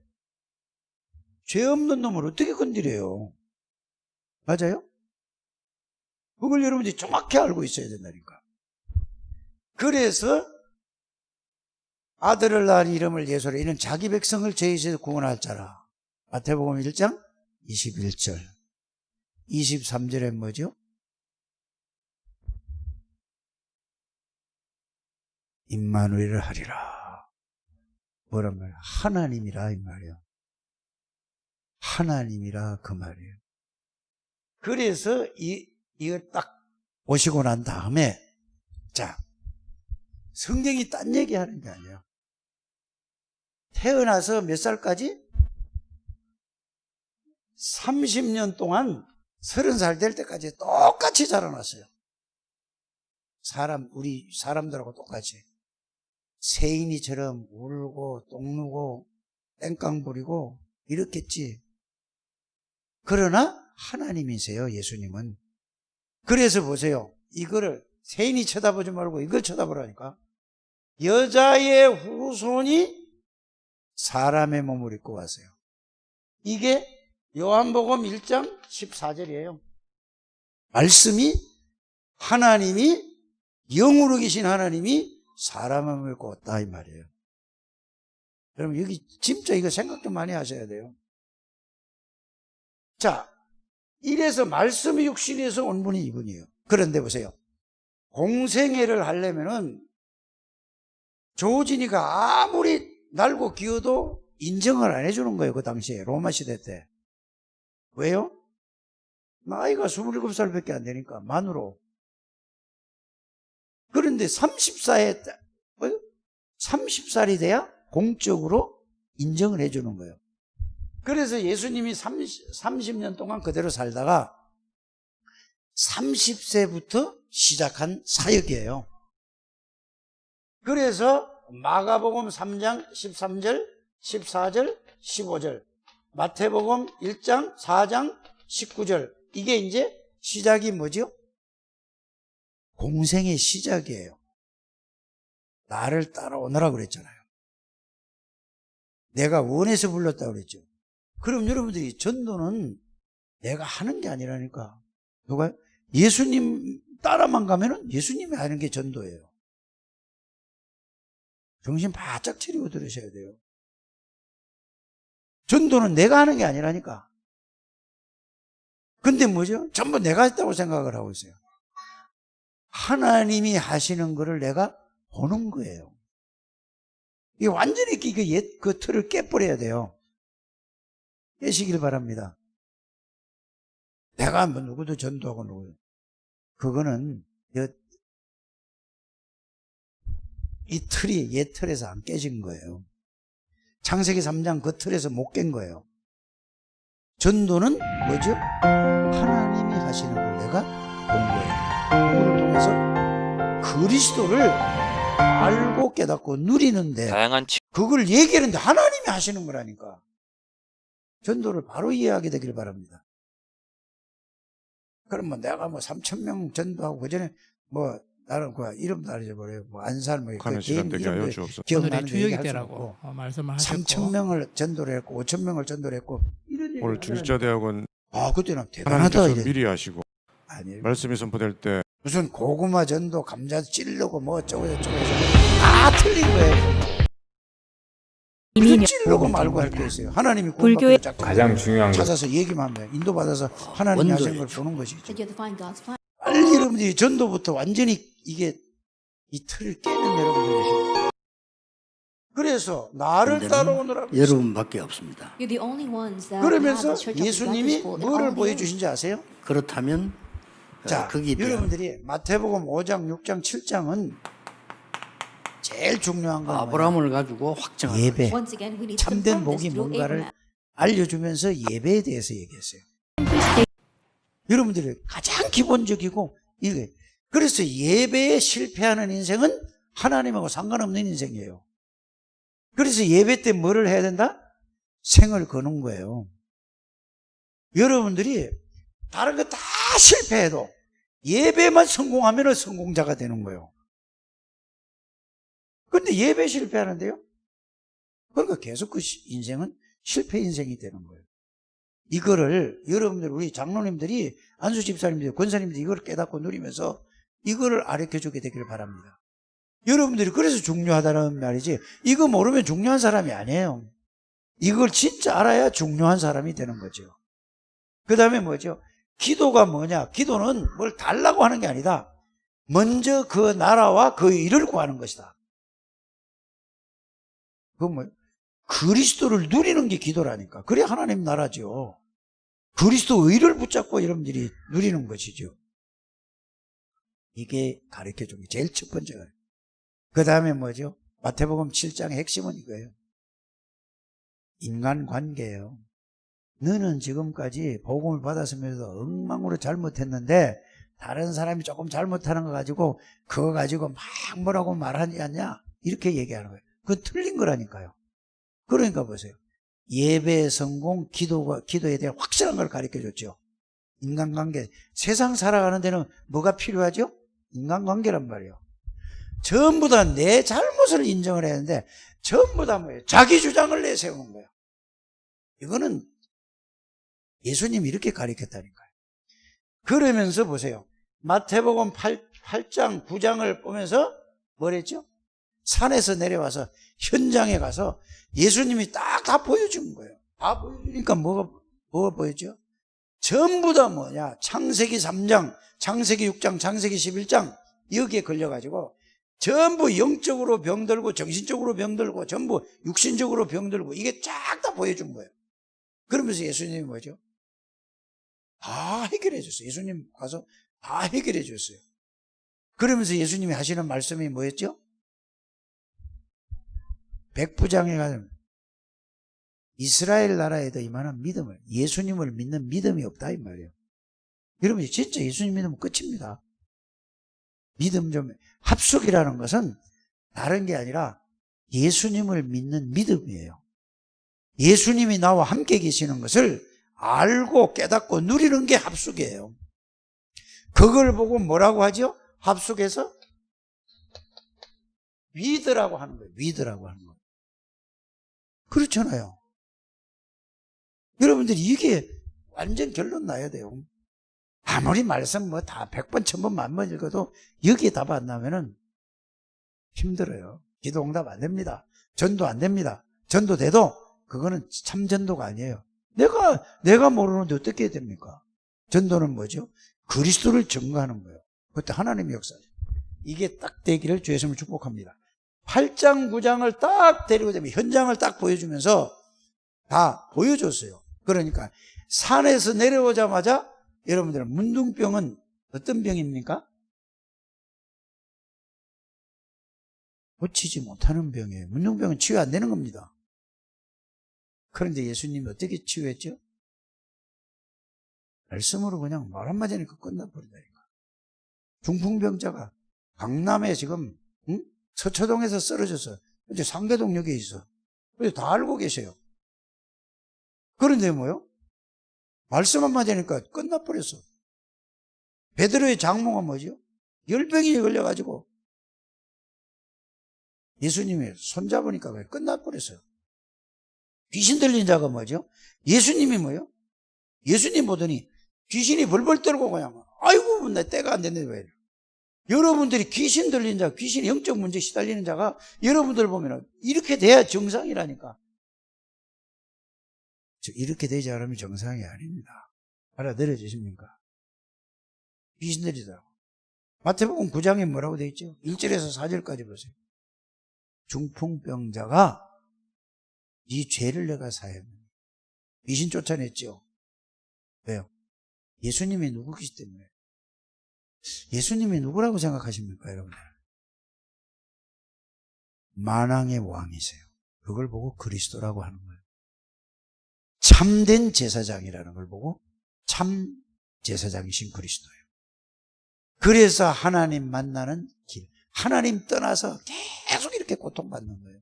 죄 없는 놈을 어떻게 건드려요? 맞아요? 그걸 여러분들이 정확히 알고 있어야 된다니까. 그래서 아들을 낳은 이름을 예수라. 이는 자기 백성을 죄에서 구원할 자라. 마태복음 1장 21절. 23절에 뭐죠? 임마누엘을 하리라. 뭐란 말이야? 하나님이라 이 말이에요. 하나님이라 그 말이에요. 그래서 이걸 딱 오시고 난 다음에, 자, 성경이 딴 얘기 하는 게 아니에요. 태어나서 몇 살까지? 30년 동안 30살 될 때까지 똑같이 자라났어요. 우리 사람들하고 똑같이. 새인이처럼 울고, 똥 누고, 땡깡 부리고, 이렇겠지. 그러나 하나님이세요, 예수님은. 그래서 보세요. 이거를 새인이 쳐다보지 말고 이걸 쳐다보라니까. 여자의 후손이 사람의 몸을 입고 왔어요. 이게 요한복음 1장 14절이에요. 말씀이 하나님이 영으로 계신 하나님이 사람의 몸을 입고 왔다 이 말이에요. 여러분 여기 진짜 이거 생각 좀 많이 하셔야 돼요. 자, 이래서 말씀이 육신에서 온 분이 이분이에요. 그런데 보세요. 공생애를 하려면은 조진이가 아무리 날고 기어도 인정을 안 해주는 거예요. 그 당시에 로마 시대 때. 왜요? 나이가 27살밖에 안 되니까 만으로. 그런데 30살이 돼야 공적으로 인정을 해주는 거예요. 그래서 예수님이 30년 동안 그대로 살다가 30세부터 시작한 사역이에요. 그래서 마가복음 3장 13절, 14절, 15절, 마태복음 1장 4장 19절, 이게 이제 시작이 뭐죠? 공생의 시작이에요. 나를 따라오너라 그랬잖아요. 내가 원해서 불렀다고 그랬죠. 그럼 여러분들이 전도는 내가 하는 게 아니라니까. 누가요? 예수님 따라만 가면은 예수님이 하는 게 전도예요. 정신 바짝 차리고 들으셔야 돼요. 전도는 내가 하는 게 아니라니까. 근데 뭐죠? 전부 내가 했다고 생각을 하고 있어요. 하나님이 하시는 거를 내가 보는 거예요. 이게 완전히 그 틀을 깨버려야 돼요. 깨시길 바랍니다. 내가 뭐 누구도 전도하고 누구. 그거는 이 틀이 옛 틀에서 안 깨진 거예요. 창세기 3장 그 틀에서 못 깬 거예요. 전도는 뭐죠? 하나님이 하시는 걸 내가 본 거예요. 그걸 통해서 그리스도를 알고 깨닫고 누리는데 그걸 얘기하는데 하나님이 하시는 거라니까. 전도를 바로 이해하게 되길 바랍니다. 그러면 내가 3,000명 전도하고 그전에 나는 그 이름도 안 잊어버려요. 안산 가는 시간 되게 하여 주옵소서. 기억나는 주역이 되라고 말씀을 하셨고 3,000명을 전도를 했고 5,000명을 전도를 했고 오늘 중직자대학원 그때는 대단하다. 하나님께서 미리 하시고 아니, 말씀이 선포될 때 무슨 고구마 전도 감자 찌르고 어쩌고 저쩌고 해서 다 틀린 거예요. 무슨 찌르고 말고 할 게 있어요. 하나님이 불교의 가장 중요한 것 찾아서 얘기만 하면 인도받아서 하나님이 하시는 걸 보는 것이죠. 빨리 여러분들이 전도부터 완전히 이 틀을 깨는 여러분들이 계십니다. 그래서 나를 따라오느라 여러분밖에 없습니다. 그러면서 예수님이 뭐를 보여주신지 아세요? 그렇다면 자, 거기에 대한 여러분들이 마태복음 5장, 6장, 7장은 제일 중요한 건 아브라함을 가지고 확정하는 예배, 참된 복이 뭔가를 알려주면서 예배에 대해서 얘기했어요. 여러분들이 가장 기본적이고 이게 그래서 예배에 실패하는 인생은 하나님하고 상관없는 인생이에요. 그래서 예배 때 뭐를 해야 된다? 생을 거는 거예요. 여러분들이 다른 거 다 실패해도 예배만 성공하면 성공자가 되는 거예요. 근데 예배 실패하는데요? 그러니까 계속 그 인생은 실패 인생이 되는 거예요. 이거를 여러분들, 우리 장로님들이, 안수 집사님들, 권사님들이 이걸 깨닫고 누리면서 이거를 가르쳐 주게 되기를 바랍니다. 여러분들이 그래서 중요하다는 말이지, 이거 모르면 중요한 사람이 아니에요. 이걸 진짜 알아야 중요한 사람이 되는 거죠. 그 다음에 뭐죠? 기도가 뭐냐? 기도는 뭘 달라고 하는 게 아니다. 먼저 그 나라와 그 일을 구하는 것이다. 그건 뭐예요? 그리스도를 누리는 게 기도라니까. 그래 하나님 나라죠. 그리스도 의를 붙잡고 여러분들이 누리는 것이죠. 이게 가르쳐준 게 제일 첫 번째가. 그 다음에 뭐죠? 마태복음 7장의 핵심은 이거예요. 인간관계예요. 너는 지금까지 복음을 받았으면서 엉망으로 잘못했는데 다른 사람이 조금 잘못하는 거 가지고 그거 가지고 막 뭐라고 말하지 않냐? 이렇게 얘기하는 거예요. 그건 틀린 거라니까요. 그러니까 보세요. 예배 성공, 기도에 대한 확실한 걸 가르쳐줬죠. 인간관계. 세상 살아가는 데는 뭐가 필요하죠? 인간관계란 말이에요. 전부 다 내 잘못을 인정을 해야 하는데 전부 다 뭐예요? 자기 주장을 내세우는 거예요. 이거는 예수님이 이렇게 가르쳤다니까요. 그러면서 보세요. 마태복음 8장, 9장을 보면서 뭐랬죠? 산에서 내려와서 현장에 가서 예수님이 딱 다 보여준 거예요. 다 보여주니까 뭐가 보였죠? 전부 다 뭐냐? 창세기 3장, 창세기 6장, 창세기 11장 여기에 걸려가지고 전부 영적으로 병들고 정신적으로 병들고 전부 육신적으로 병들고 이게 쫙 다 보여준 거예요. 그러면서 예수님이 뭐죠? 다 해결해 줬어요. 예수님 가서 다 해결해 줬어요. 그러면서 예수님이 하시는 말씀이 뭐였죠? 백부장에 가면 이스라엘 나라에도 이만한 믿음을, 예수님을 믿는 믿음이 없다 이 말이에요. 여러분 진짜 예수님 믿으면 끝입니다. 믿음 좀, 합숙이라는 것은 다른 게 아니라 예수님을 믿는 믿음이에요. 예수님이 나와 함께 계시는 것을 알고 깨닫고 누리는 게 합숙이에요. 그걸 보고 뭐라고 하죠? 합숙에서 위드라고 하는 거예요. 위드라고 하는 거예요. 그렇잖아요. 여러분들이 이게 완전 결론 나야 돼요. 아무리 말씀 뭐 다 100번, 1000번, 10,000번 읽어도 여기에 답 안 나면은 힘들어요. 기도 응답 안 됩니다. 전도 안 됩니다. 전도 돼도 그거는 참 전도가 아니에요. 내가 모르는데 어떻게 해야 됩니까? 전도는 뭐죠? 그리스도를 증거하는 거예요. 그때 하나님의 역사죠. 이게 딱 되기를 주 예수님을 축복합니다. 8장, 9장을 딱 데리고 다니면 현장을 딱 보여주면서 다 보여줬어요. 그러니까 산에서 내려오자마자 여러분들은 문둥병은 어떤 병입니까? 고치지 못하는 병이에요. 문둥병은 치유 안 되는 겁니다. 그런데 예수님이 어떻게 치유했죠? 말씀으로 그냥 말 한마디 하니까 끝나버린다니까. 중풍병자가 강남에 지금 서초동에서 쓰러졌어요. 이제 상계동역에 있어. 다 알고 계세요. 그런데 뭐요? 말씀 한마디 하니까 끝나버렸어. 베드로의 장모가 뭐죠? 열병이 걸려가지고 예수님이 손잡으니까 끝나버렸어요. 귀신 들린 자가 뭐죠? 예수님이 뭐요? 예수님 보더니 귀신이 벌벌 떨고 그냥 아이고 내 때가 안 됐네 왜 이래. 여러분들이 귀신 들린 자, 귀신 영적 문제 시달리는 자가 여러분들 보면 이렇게 돼야 정상이라니까. 이렇게 되지 않으면 정상이 아닙니다. 알아들어 주십니까? 귀신 들리더라고. 마태복음 9장에 뭐라고 되어 있죠? 1절에서 4절까지 보세요. 중풍병자가 이 죄를 내가 사하였느냐. 귀신 쫓아냈죠. 왜요? 예수님이 누구시기 때문에. 예수님이 누구라고 생각하십니까, 여러분들? 만왕의 왕이세요. 그걸 보고 그리스도라고 하는 거예요. 참된 제사장이라는 걸 보고 참 제사장이신 그리스도예요. 그래서 하나님 만나는 길, 하나님 떠나서 계속 이렇게 고통받는 거예요.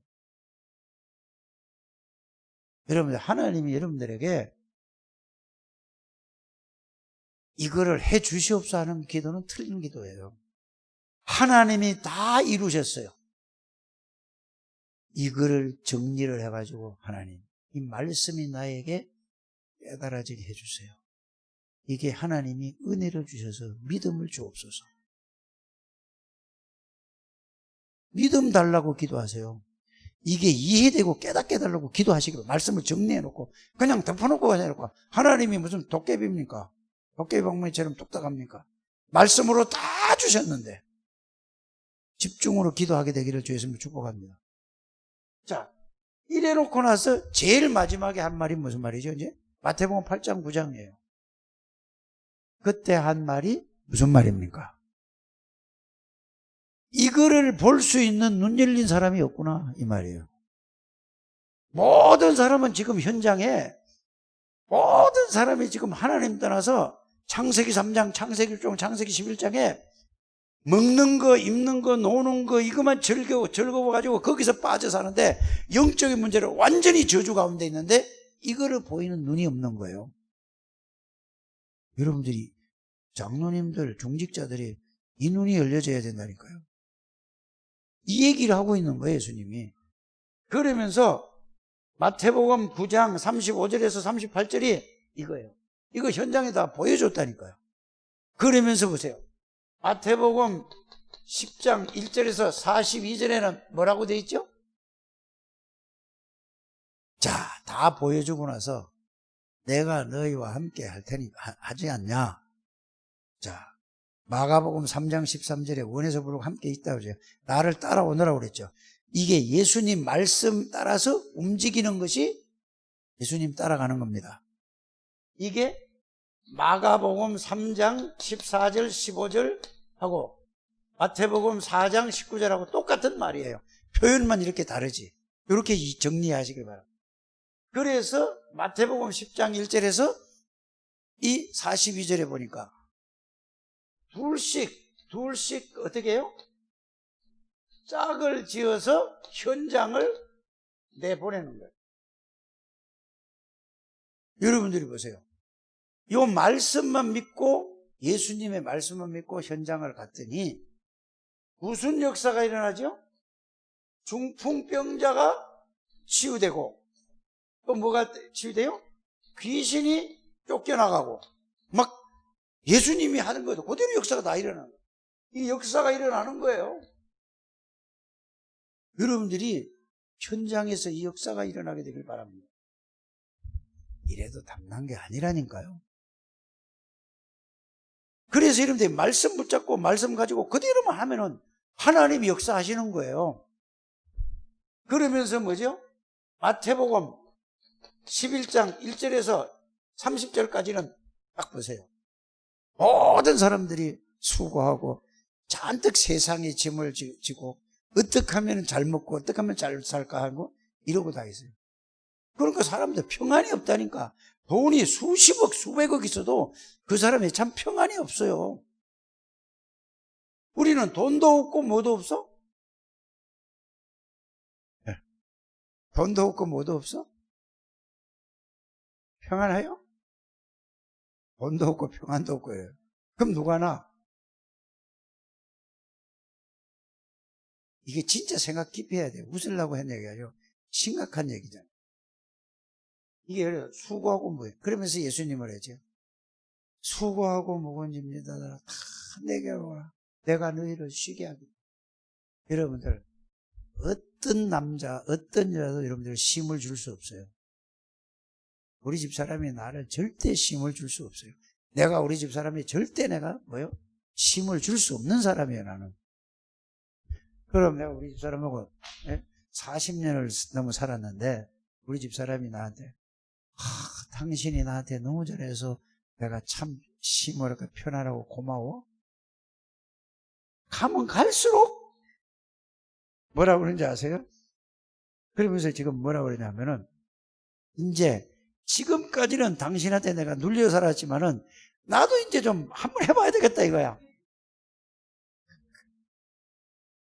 여러분들, 하나님이 여러분들에게 이거를 해 주시옵소서 하는 기도는 틀린 기도예요. 하나님이 다 이루셨어요. 이거를 정리를 해가지고 하나님, 이 말씀이 나에게 깨달아지게 해주세요. 이게 하나님이 은혜를 주셔서 믿음을 주옵소서. 믿음 달라고 기도하세요. 이게 이해되고 깨닫게 해달라고 기도하시기로 말씀을 정리해놓고 그냥 덮어놓고 해놓고 하나님이 무슨 도깨비입니까? 도깨비 방망이처럼 똑딱합니까? 말씀으로 다 주셨는데 집중으로 기도하게 되기를 주 예수님 축복합니다. 자, 이래놓고 나서 제일 마지막에 한 말이 무슨 말이죠? 이제 마태복음 8장 9장이에요. 그때 한 말이 무슨 말입니까? 이거를 볼 수 있는 눈 열린 사람이 없구나 이 말이에요. 모든 사람은 지금 현장에 모든 사람이 지금 하나님 떠나서 창세기 3장, 창세기 1장, 창세기 11장에 먹는 거, 입는 거, 노는 거 이것만 즐거워가지고 거기서 빠져 사는데 영적인 문제를 완전히 저주 가운데 있는데 이거를 보이는 눈이 없는 거예요. 여러분들이 장로님들, 중직자들이 이 눈이 열려져야 된다니까요. 이 얘기를 하고 있는 거예요, 예수님이. 그러면서 마태복음 9장 35절에서 38절이 이거예요. 이거 현장에 다 보여줬다니까요. 그러면서 보세요. 마태복음 10장 1절에서 42절에는 뭐라고 돼 있죠? 자, 다 보여주고 나서 내가 너희와 함께 할 테니 하지 않냐? 자, 마가복음 3장 13절에 원에서 부르고 함께 있다고 그러죠. 나를 따라오느라고 그랬죠. 이게 예수님 말씀 따라서 움직이는 것이 예수님 따라가는 겁니다. 이게 마가복음 3장 14절 15절 하고 마태복음 4장 19절하고 똑같은 말이에요. 표현만 이렇게 다르지. 이렇게 정리하시길 바랍니다. 그래서 마태복음 10장 1절에서 이 42절에 보니까 둘씩 어떻게 해요? 짝을 지어서 현장을 내보내는 거예요. 여러분들이 보세요. 이 말씀만 믿고 예수님의 말씀만 믿고 현장을 갔더니 무슨 역사가 일어나죠? 중풍병자가 치유되고 또 뭐가 치유돼요? 귀신이 쫓겨나가고 막 예수님이 하는 거죠. 그대로 역사가 다 일어나는 거예요. 이 역사가 일어나는 거예요. 여러분들이 현장에서 이 역사가 일어나게 되길 바랍니다. 이래도 담난 게 아니라니까요. 그래서 여러분들이 말씀 붙잡고 말씀 가지고 그대로만 하면은 하나님이 역사하시는 거예요. 그러면서 뭐죠? 마태복음 11장 1절에서 30절까지는 딱 보세요. 모든 사람들이 수고하고 잔뜩 세상의 짐을 지고 어떻게 하면 잘 먹고 어떻게 하면 잘 살까 하고 이러고 다 있어요. 그러니까 사람들 평안이 없다니까. 돈이 수십억 수백억 있어도 그 사람이 참 평안이 없어요. 우리는 돈도 없고 뭐도 없어? 네. 돈도 없고 뭐도 없어? 평안해요? 돈도 없고 평안도 없고 이래요. 그럼 누가 나? 이게 진짜 생각 깊이 해야 돼요. 웃으려고 한 얘기가 아니고 심각한 얘기잖아요. 이게 수고하고 뭐예요? 그러면서 예수님을 하죠. 수고하고 무거운 짐니다 다 내게로 오라. 내가 너희를 쉬게 하겠다. 여러분들 어떤 남자 어떤 여자도 여러분들 힘을 줄 수 없어요. 우리 집사람이 나를 절대 힘을 줄 수 없어요. 내가 우리 집사람이 절대 내가 뭐요? 힘을 줄 수 없는 사람이에요. 나는. 그럼 내가 우리 집사람하고 40년을 넘어 살았는데 우리 집사람이 나한테 당신이 나한테 너무 잘해서 내가 참 뭐랄까 편안하고 고마워. 가면 갈수록 뭐라고 그러는지 아세요? 그러면서 지금 뭐라고 그러냐면은 이제 지금까지는 당신한테 내가 눌려 살았지만은 나도 이제 좀 한번 해봐야 되겠다 이거야.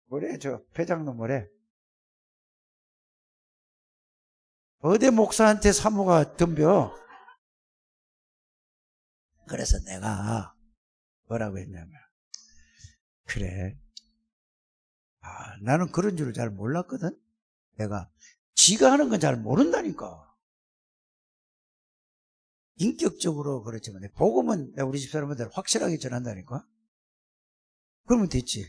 뭐래 저 회장님 뭐래? 어디 목사한테 사모가 덤벼. 그래서 내가 뭐라고 했냐면 그래 나는 그런 줄 잘 몰랐거든. 내가 지가 하는 건 잘 모른다니까. 인격적으로 그렇지만 복음은 내가 우리 집사람들 확실하게 전한다니까. 그러면 됐지.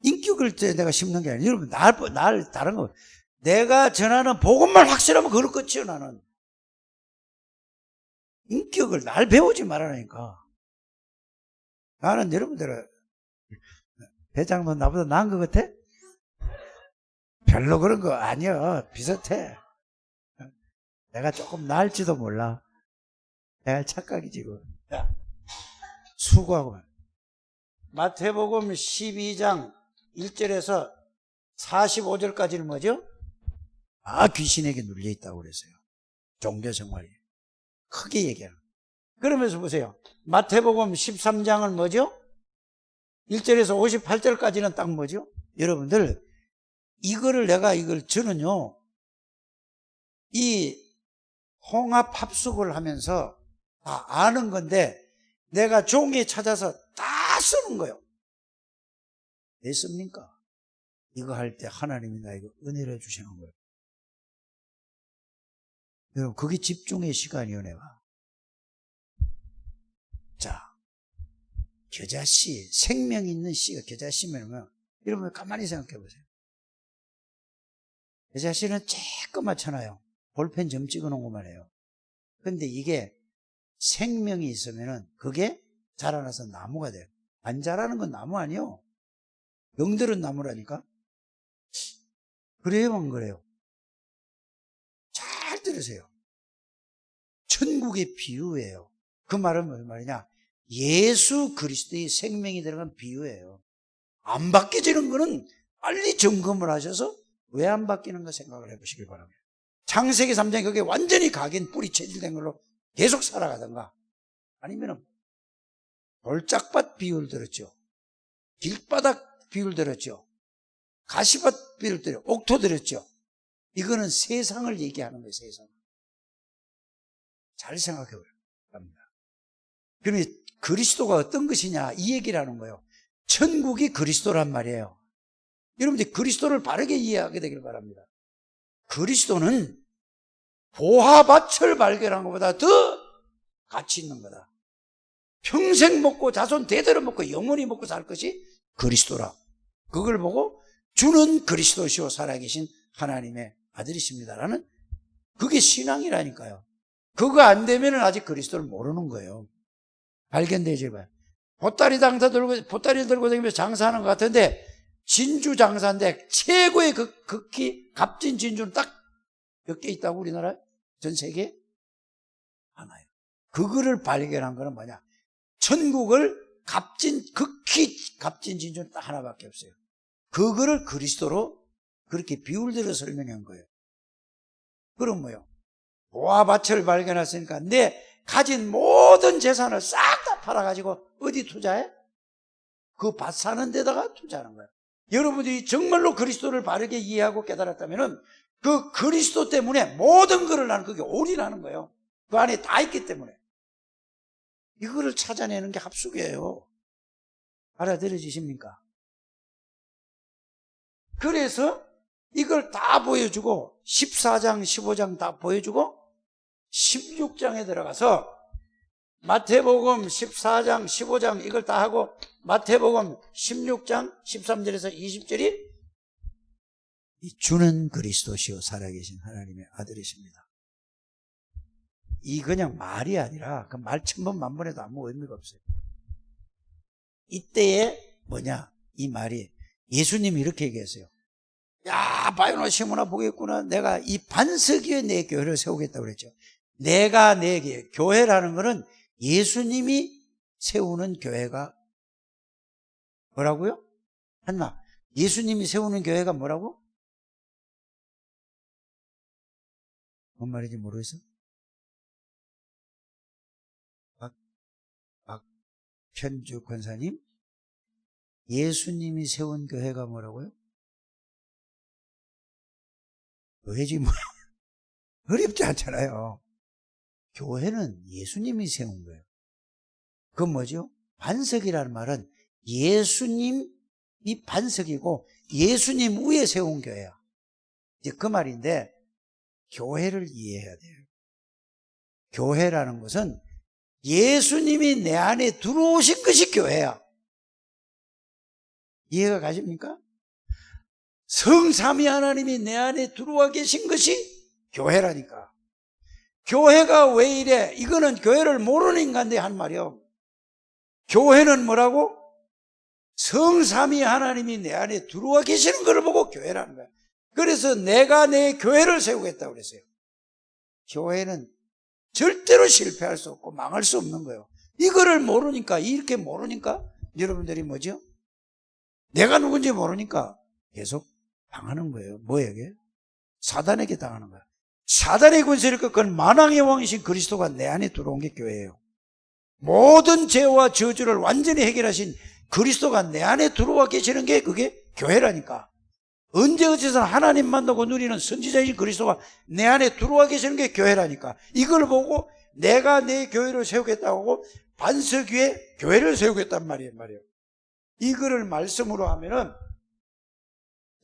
인격을 내가 심는 게 아니라 여러분 날 다른 거 내가 전하는 복음만 확실하면 그걸 끝이요. 나는 인격을 날 배우지 말라니까. 나는 여러분들 배짱도 나보다 나은 것 같아? 별로 그런 거 아니야. 비슷해. 내가 조금 나을지도 몰라. 내가 착각이지. 수고하고. 마태복음 12장 1절에서 45절까지는 뭐죠? 귀신에게 눌려있다고 그랬어요. 종교생활이. 크게 얘기하는. 그러면서 보세요. 마태복음 13장은 뭐죠? 1절에서 58절까지는 딱 뭐죠? 여러분들, 저는요, 이 홍합 합숙을 하면서 다 아는 건데, 내가 종이에 찾아서 다 쓰는 거예요. 왜 씁니까? 이거 할 때 하나님이 나에게 은혜를 주시는 거예요. 여러분, 그게 집중의 시간이요, 내가. 자, 겨자씨, 생명 있는 씨가 겨자씨면, 여러분, 가만히 생각해 보세요. 겨자씨는 쬐끄맣잖아요. 볼펜 점 찍어 놓은 것만 해요. 근데 이게 생명이 있으면은 그게 자라나서 나무가 돼요. 안 자라는 건 나무 아니에요. 영들은 나무라니까. 그래요, 안 그래요? 잘 들으세요. 천국의 비유예요. 그 말은 무슨 말이냐? 예수 그리스도의 생명이 들어간 비유예요. 안 바뀌어지는 거는 빨리 점검을 하셔서 왜 안 바뀌는가 생각을 해보시길 바랍니다. 창세기 3장에 그게 완전히 각인 뿌리 체질된 걸로 계속 살아가던가, 아니면은 돌짝밭 비유를 들었죠. 길바닥 비유를 들었죠. 가시밭 비유를 들었죠. 옥토 들었죠. 이거는 세상을 얘기하는 거예요. 세상. 잘 생각해 보랍니다. 그러면 그리스도가 어떤 것이냐 이 얘기를 하는 거예요. 천국이 그리스도란 말이에요. 여러분들이 그리스도를 바르게 이해하게 되길 바랍니다. 그리스도는 보화밭을 발견한 것보다 더 가치 있는 거다. 평생 먹고 자손 대대로 먹고 영원히 먹고 살 것이 그리스도라. 그걸 보고 주는 그리스도시오 살아계신 하나님의 아들이십니다라는, 그게 신앙이라니까요. 그거 안 되면 아직 그리스도를 모르는 거예요. 발견되지 봐요. 보따리 들고 다니면서 장사하는 것 같은데 진주 장사인데 최고의 극히 값진 진주는 딱 몇 개 있다고 우리나라 전 세계에 하나요. 그거를 발견한 거는 뭐냐? 천국을 극히 값진 진주는 딱 하나밖에 없어요. 그거를 그리스도로 그렇게 비유를 들어 설명한 거예요. 그럼 뭐요? 보화밭을 발견했으니까 내 가진 모든 재산을 싹 다 팔아가지고 어디 투자해? 그 밭 사는 데다가 투자하는 거예요. 여러분들이 정말로 그리스도를 바르게 이해하고 깨달았다면은 그 그리스도 때문에 모든 것을 나는 그게 올인하는 거예요. 그 안에 다 있기 때문에. 이거를 찾아내는 게 합숙이에요. 알아들어지십니까? 그래서 이걸 다 보여주고 14장, 15장 다 보여주고 16장에 들어가서 마태복음 14장, 15장 이걸 다 하고 마태복음 16장 13절에서 20절이 주는 그리스도시요 살아계신 하나님의 아들이십니다. 이 그냥 말이 아니라 그 말 천번 만번해도 아무 의미가 없어요. 이때에 뭐냐? 이 말이 예수님이 이렇게 얘기했어요. 야, 바요나 시몬아 보겠구나. 내가 이 반석 위에 내 교회를 세우겠다고 그랬죠. 내가 내 교회라는 것은 예수님이 세우는 교회가 뭐라고요? 한마 예수님이 세우는 교회가 뭐라고? 뭔 말인지 모르겠어? 박편주 권사님, 예수님이 세운 교회가 뭐라고요? 교회지 뭐 어렵지 않잖아요. 교회는 예수님이 세운 거예요. 그건 뭐죠? 반석이라는 말은 예수님이 반석이고 예수님 위에 세운 교회야. 이제 그 말인데 교회를 이해해야 돼요. 교회라는 것은 예수님이 내 안에 들어오신 것이 교회야. 이해가 가십니까? 성삼위 하나님이 내 안에 들어와 계신 것이 교회라니까. 교회가 왜 이래? 이거는 교회를 모르는 인간들이 한 말이요. 교회는 뭐라고? 성삼위 하나님이 내 안에 들어와 계시는 것을 보고 교회라는 거야. 그래서 내가 내 교회를 세우겠다고 그랬어요. 교회는 절대로 실패할 수 없고 망할 수 없는 거예요. 이거를 모르니까, 이렇게 모르니까 여러분들이 뭐죠? 내가 누군지 모르니까 계속 당하는 거예요. 뭐에게? 사단에게 당하는 거야. 사단의 권세를 꺾은 만왕의 왕이신 그리스도가 내 안에 들어온 게 교회예요. 모든 죄와 저주를 완전히 해결하신 그리스도가 내 안에 들어와 계시는 게 그게 교회라니까. 언제 어디서나 하나님 만나고 누리는 선지자이신 그리스도가 내 안에 들어와 계시는 게 교회라니까. 이걸 보고 내가 내 교회를 세우겠다고 하고 반석 위에 교회를 세우겠단 말이에요. 이거를 말씀으로 하면은,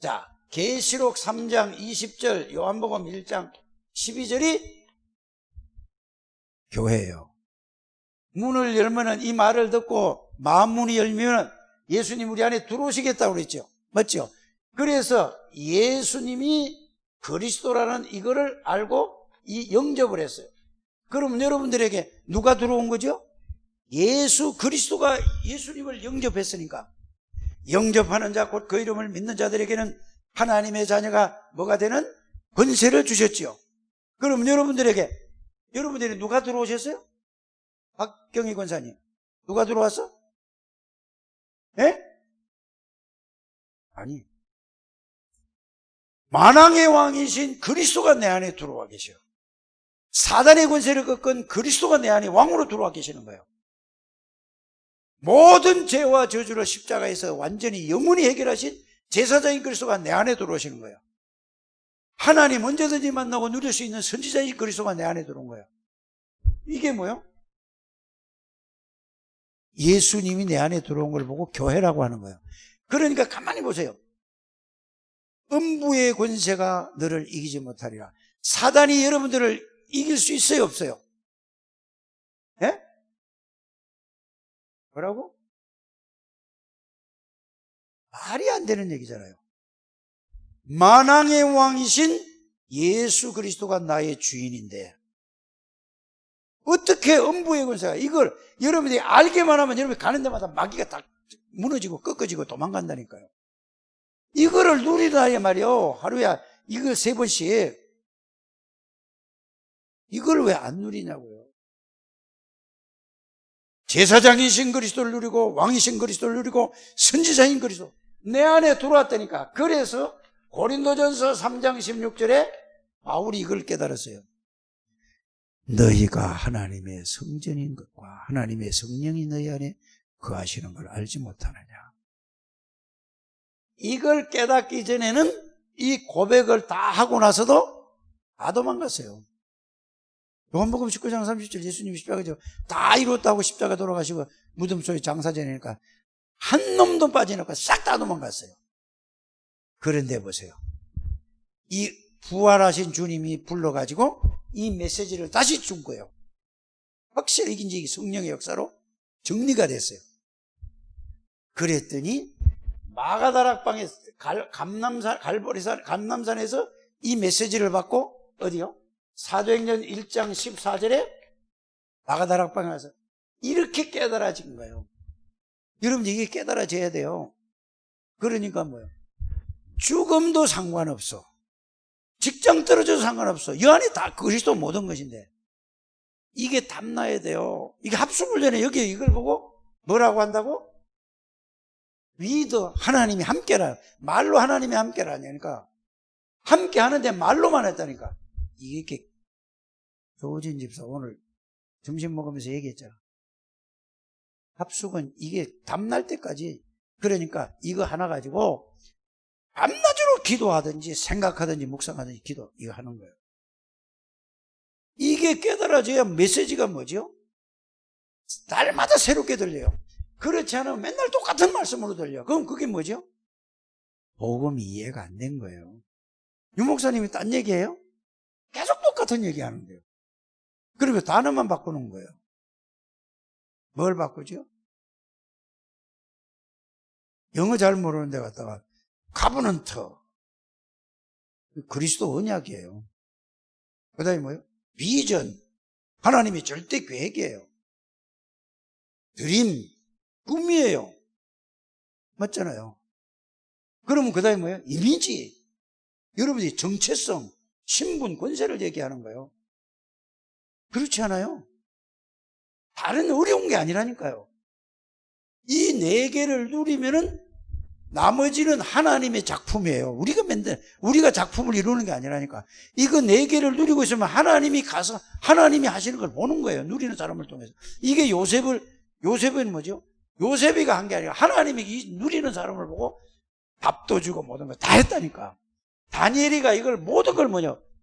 자, 계시록 3장 20절, 요한복음 1장 12절이 교회예요. 문을 열면은, 이 말을 듣고 마음문이 열면 예수님 우리 안에 들어오시겠다고 그랬죠. 맞죠? 그래서 예수님이 그리스도라는 이거를 알고 이 영접을 했어요. 그럼 여러분들에게 누가 들어온 거죠? 예수 그리스도가 예수님을 영접했으니까, 영접하는 자 곧 그 이름을 믿는 자들에게는 하나님의 자녀가 뭐가 되는 권세를 주셨지요. 그럼 여러분들이 누가 들어오셨어요? 박경희 권사님, 누가 들어왔어? 예? 아니, 만왕의 왕이신 그리스도가 내 안에 들어와 계셔요. 사단의 권세를 꺾은 그리스도가 내 안에 왕으로 들어와 계시는 거예요. 모든 죄와 저주를 십자가에서 완전히 영원히 해결하신 제사장인 그리스도가 내 안에 들어오시는 거예요. 하나님 언제든지 만나고 누릴 수 있는 선지자인 그리스도가 내 안에 들어온 거예요. 이게 뭐예요? 예수님이 내 안에 들어온 걸 보고 교회라고 하는 거예요. 그러니까 가만히 보세요. 음부의 권세가 너를 이기지 못하리라. 사단이 여러분들을 이길 수 있어요, 없어요? 예? 뭐라고? 말이 안 되는 얘기잖아요. 만왕의 왕이신 예수 그리스도가 나의 주인인데 어떻게 음부의 권세가, 이걸 여러분들이 알게만 하면 여러분이 가는 데마다 마귀가 다 무너지고 꺾어지고 도망간다니까요. 이거를 누리라 말이요. 하루에 이걸 3번씩. 이걸 왜 안 누리냐고요. 제사장이신 그리스도를 누리고 왕이신 그리스도를 누리고 선지자인 그리스도 내 안에 들어왔다니까. 그래서 고린도전서 3장 16절에 바울이 이걸 깨달았어요. 너희가 하나님의 성전인 것과 하나님의 성령이 너희 안에 거하시는 걸 알지 못하느냐. 이걸 깨닫기 전에는 이 고백을 다 하고 나서도 다 도망갔어요. 요한복음 19장 30절 예수님이 십자가 다 이뤘다고 십자가 돌아가시고 무덤 속에 장사 지내니까 한 놈도 빠져나고 싹 다 도망갔어요. 그런데 보세요. 이 부활하신 주님이 불러가지고 이 메시지를 다시 준 거예요. 확실히 이게 성령의 역사로 정리가 됐어요. 그랬더니 마가다락방에 감남산에서 이 메시지를 받고 어디요? 사도행전 1장 14절에 마가다락방에 와서 이렇게 깨달아진 거예요. 여러분 이게 깨달아져야 돼요. 그러니까 뭐예요? 죽음도 상관없어. 직장 떨어져도 상관없어. 이 안에 다 그리스도 모든 것인데 이게 탐나야 돼요. 이게 합수불전에 여기 이걸 보고 뭐라고 한다고? 위더 하나님이 함께라. 말로 하나님이 함께라니까. 함께 하는데 말로만 했다니까. 이게 조진 집사 오늘 점심 먹으면서 얘기했잖아. 합숙은 이게 담날 때까지, 그러니까 이거 하나 가지고 밤낮으로 기도하든지 생각하든지 묵상하든지 이거 하는 거예요. 이게 깨달아져야 메시지가 뭐죠? 날마다 새롭게 들려요. 그렇지 않으면 맨날 똑같은 말씀으로 들려. 그럼 그게 뭐죠? 복음이 이해가 안 된 거예요. 유 목사님이 딴 얘기예요? 계속 똑같은 얘기 하는데요. 그리고 단어만 바꾸는 거예요. 뭘 바꾸죠? 영어 잘 모르는 데 갔다가 카버넌트, 그리스도 언약이에요. 그 다음에 뭐예요? 비전, 하나님의 절대 계획이에요. 드림, 꿈이에요. 맞잖아요. 그러면 그 다음에 뭐예요? 이미지, 여러분이 정체성, 신분, 권세를 얘기하는 거예요. 그렇지 않아요? 다른 어려운 게 아니라니까요. 이 네 개를 누리면은 나머지는 하나님의 작품이에요. 우리가 작품을 이루는 게 아니라니까. 이거 네 개를 누리고 있으면 하나님이 가서 하나님이 하시는 걸 보는 거예요. 누리는 사람을 통해서. 이게 요셉은 뭐죠? 요셉이가 한 게 아니라 하나님이 이 누리는 사람을 보고 밥도 주고 모든 걸 다 했다니까. 다니엘이가 모든 걸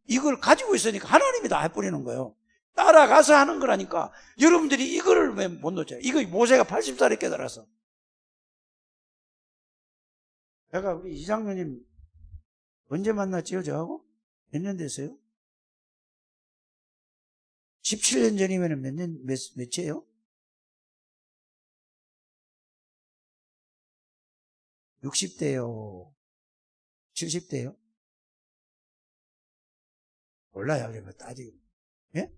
이걸 가지고 있으니까 하나님이 다 해버리는 거예요. 따라가서 하는 거라니까. 여러분들이 이거를 왜 못 놓죠? 이거 모세가 80살에 깨달아서. 제가 우리 이장로님 언제 만났지요, 저하고? 몇 년 됐어요? 17년 전이면 몇이에요? 60대요? 70대요? 몰라요, 그런 거 따지고. 예?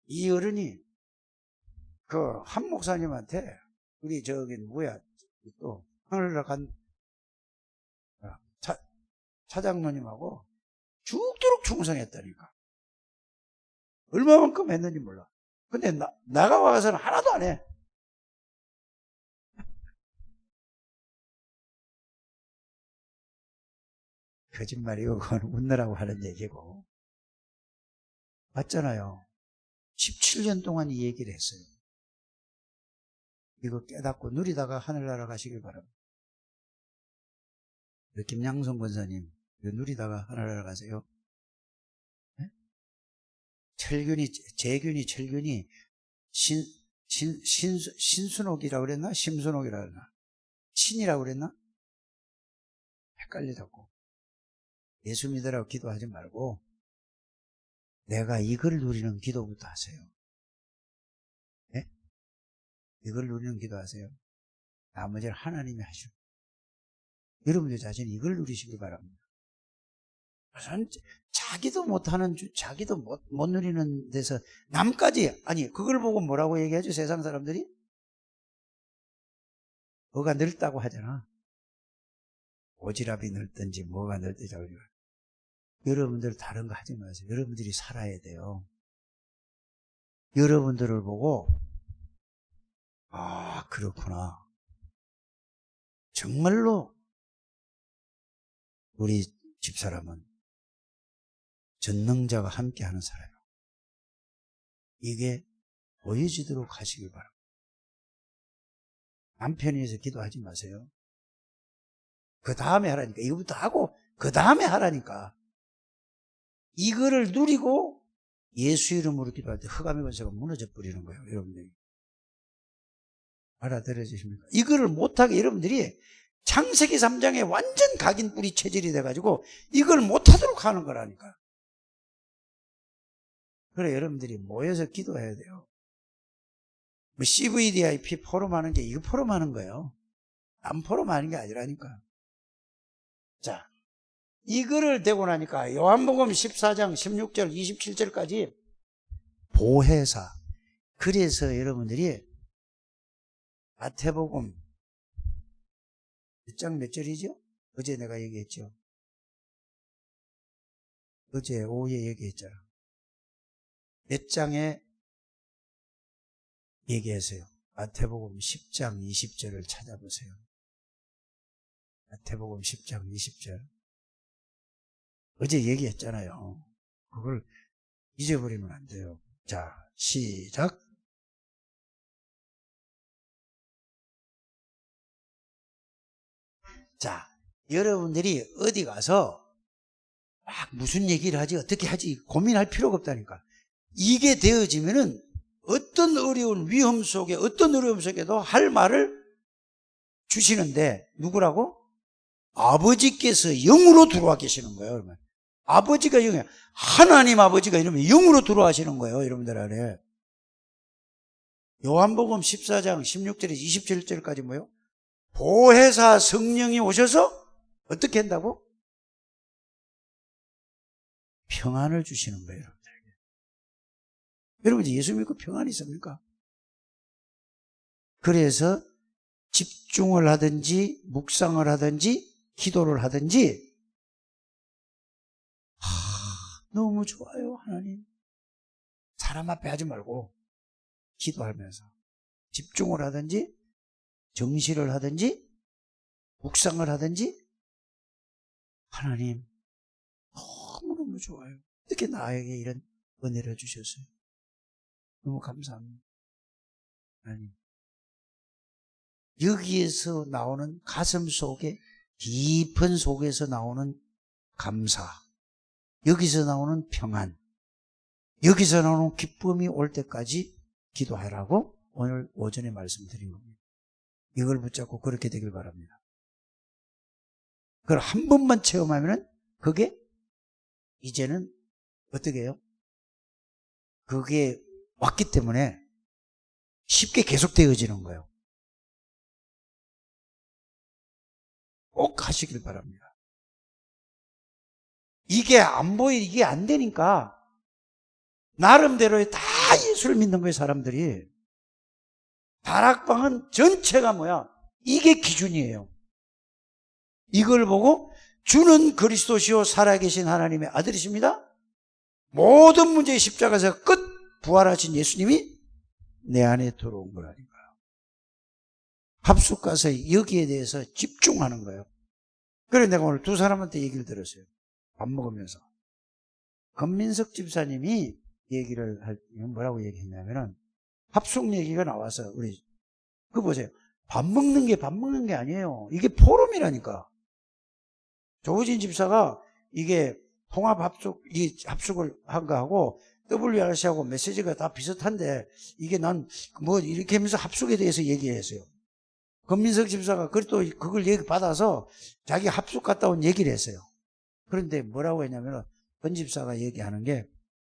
이 어른이 한 목사님한테 우리 또 하늘나라 간 차장로님하고 죽도록 충성했다니까. 얼마만큼 했는지 몰라. 근데 나가 와서는 하나도 안 해. 거짓말이고 그건 웃느라고 하는 얘기고. 맞잖아요. 17년 동안 이 얘기를 했어요. 이거 깨닫고 누리다가 하늘나라 가시길 바랍니다. 김양성 권사님, 이거 누리다가 하늘나라 가세요. 네? 철균이 신순옥이라고 그랬나? 심순옥이라고 그랬나? 신이라고 그랬나? 헷갈리다고. 예수 믿으라고 기도하지 말고 내가 이걸 누리는 기도부터 하세요. 네? 이걸 누리는 기도하세요. 나머지는 하나님이 하시고. 여러분들 자신이 이걸 누리시길 바랍니다. 자기도 못하는, 자기도 못 누리는 데서 남까지, 그걸 보고 뭐라고 얘기하죠? 세상 사람들이? 뭐가 늙다고 하잖아. 오지랖이 늙든지 뭐가 늙든지. 여러분들 다른 거 하지 마세요. 여러분들이 살아야 돼요. 여러분들을 보고 그렇구나. 정말로 우리 집사람은 전능자가 함께하는 사람이에요. 이게 보여지도록 하시길 바랍니다. 남편이 해서 기도하지 마세요. 그 다음에 하라니까. 이거부터 하고 그 다음에 하라니까. 이거를 누리고 예수 이름으로 기도할 때 흑암의 권세가 무너져 버리는 거예요. 여러분들이. 알아들어주십니까? 이거를 못하게 여러분들이 창세기 3장에 완전 각인 뿌리 체질이 돼가지고 이걸 못하도록 하는 거라니까. 그래 여러분들이 모여서 기도해야 돼요. CVDIP 포럼 하는 게 이거 포럼 하는 거예요. 안 포럼 하는 게 아니라니까. 자, 이거를 되고 나니까 요한복음 14장 16절 27절까지 보혜사. 그래서 여러분들이 마태복음 몇 장 몇 절이죠? 어제 내가 얘기했죠. 어제 오후에 얘기했잖아. 몇 장에 얘기하세요. 마태복음 10장 20절을 찾아보세요. 마태복음 10장 20절. 어제 얘기했잖아요. 그걸 잊어버리면 안 돼요. 자, 시작. 자, 여러분들이 어디 가서 막 무슨 얘기를 하지, 어떻게 하지 고민할 필요가 없다니까. 이게 되어지면은 어떤 어려운 위험 속에, 어떤 어려움 속에도 할 말을 주시는데, 누구라고? 아버지께서 영으로 들어와 계시는 거예요. 여러분. 아버지가 영이에요. 하나님 아버지가 이러면 영으로 들어와시는 거예요. 여러분들 안에. 요한복음 14장 16절에서 27절까지 뭐요? 보혜사 성령이 오셔서 어떻게 한다고? 평안을 주시는 거예요. 여러분들에게. 여러분 예수 믿고 평안이 있습니까? 그래서 집중을 하든지 묵상을 하든지 기도를 하든지 너무 좋아요. 하나님 사람 앞에 하지 말고 기도하면서 집중을 하든지 정시를 하든지 묵상을 하든지 하나님 너무너무 좋아요. 어떻게 나에게 이런 은혜를 주셨어요? 너무 감사합니다. 하나님 여기에서 나오는 가슴 속에 깊은 속에서 나오는 감사, 여기서 나오는 평안, 여기서 나오는 기쁨이 올 때까지 기도하라고 오늘 오전에 말씀드린 겁니다. 이걸 붙잡고 그렇게 되길 바랍니다. 그걸 한 번만 체험하면 그게 이제는 어떻게 해요? 그게 왔기 때문에 쉽게 계속되어지는 거예요. 꼭 하시길 바랍니다. 이게 안 이게 안 되니까 나름대로 다 예수를 믿는 거예요, 사람들이. 다락방은 전체가 뭐야? 이게 기준이에요. 이걸 보고 주는 그리스도시요 살아계신 하나님의 아들이십니다. 모든 문제의 십자가에서 끝 부활하신 예수님이 내 안에 들어온 거라니까요. 합숙 가서 여기에 대해서 집중하는 거예요. 그래서 내가 오늘 두 사람한테 얘기를 들었어요. 밥 먹으면서. 권민석 집사님이 얘기를 할 때 뭐라고 얘기했냐면은 합숙 얘기가 나와서 우리 그거 보세요. 밥 먹는 게 아니에요. 이게 포럼이라니까. 조우진 집사가 이게 통합 합숙 이 합숙을 한 거하고 WRC하고 메시지가 다 비슷한데 이게 난 뭐 이렇게 하면서 합숙에 대해서 얘기했어요. 권민석 집사가 그걸 얘기 받아서 자기 합숙 갔다 온 얘기를 했어요. 그런데 뭐라고 했냐면은 권 집사가 얘기하는 게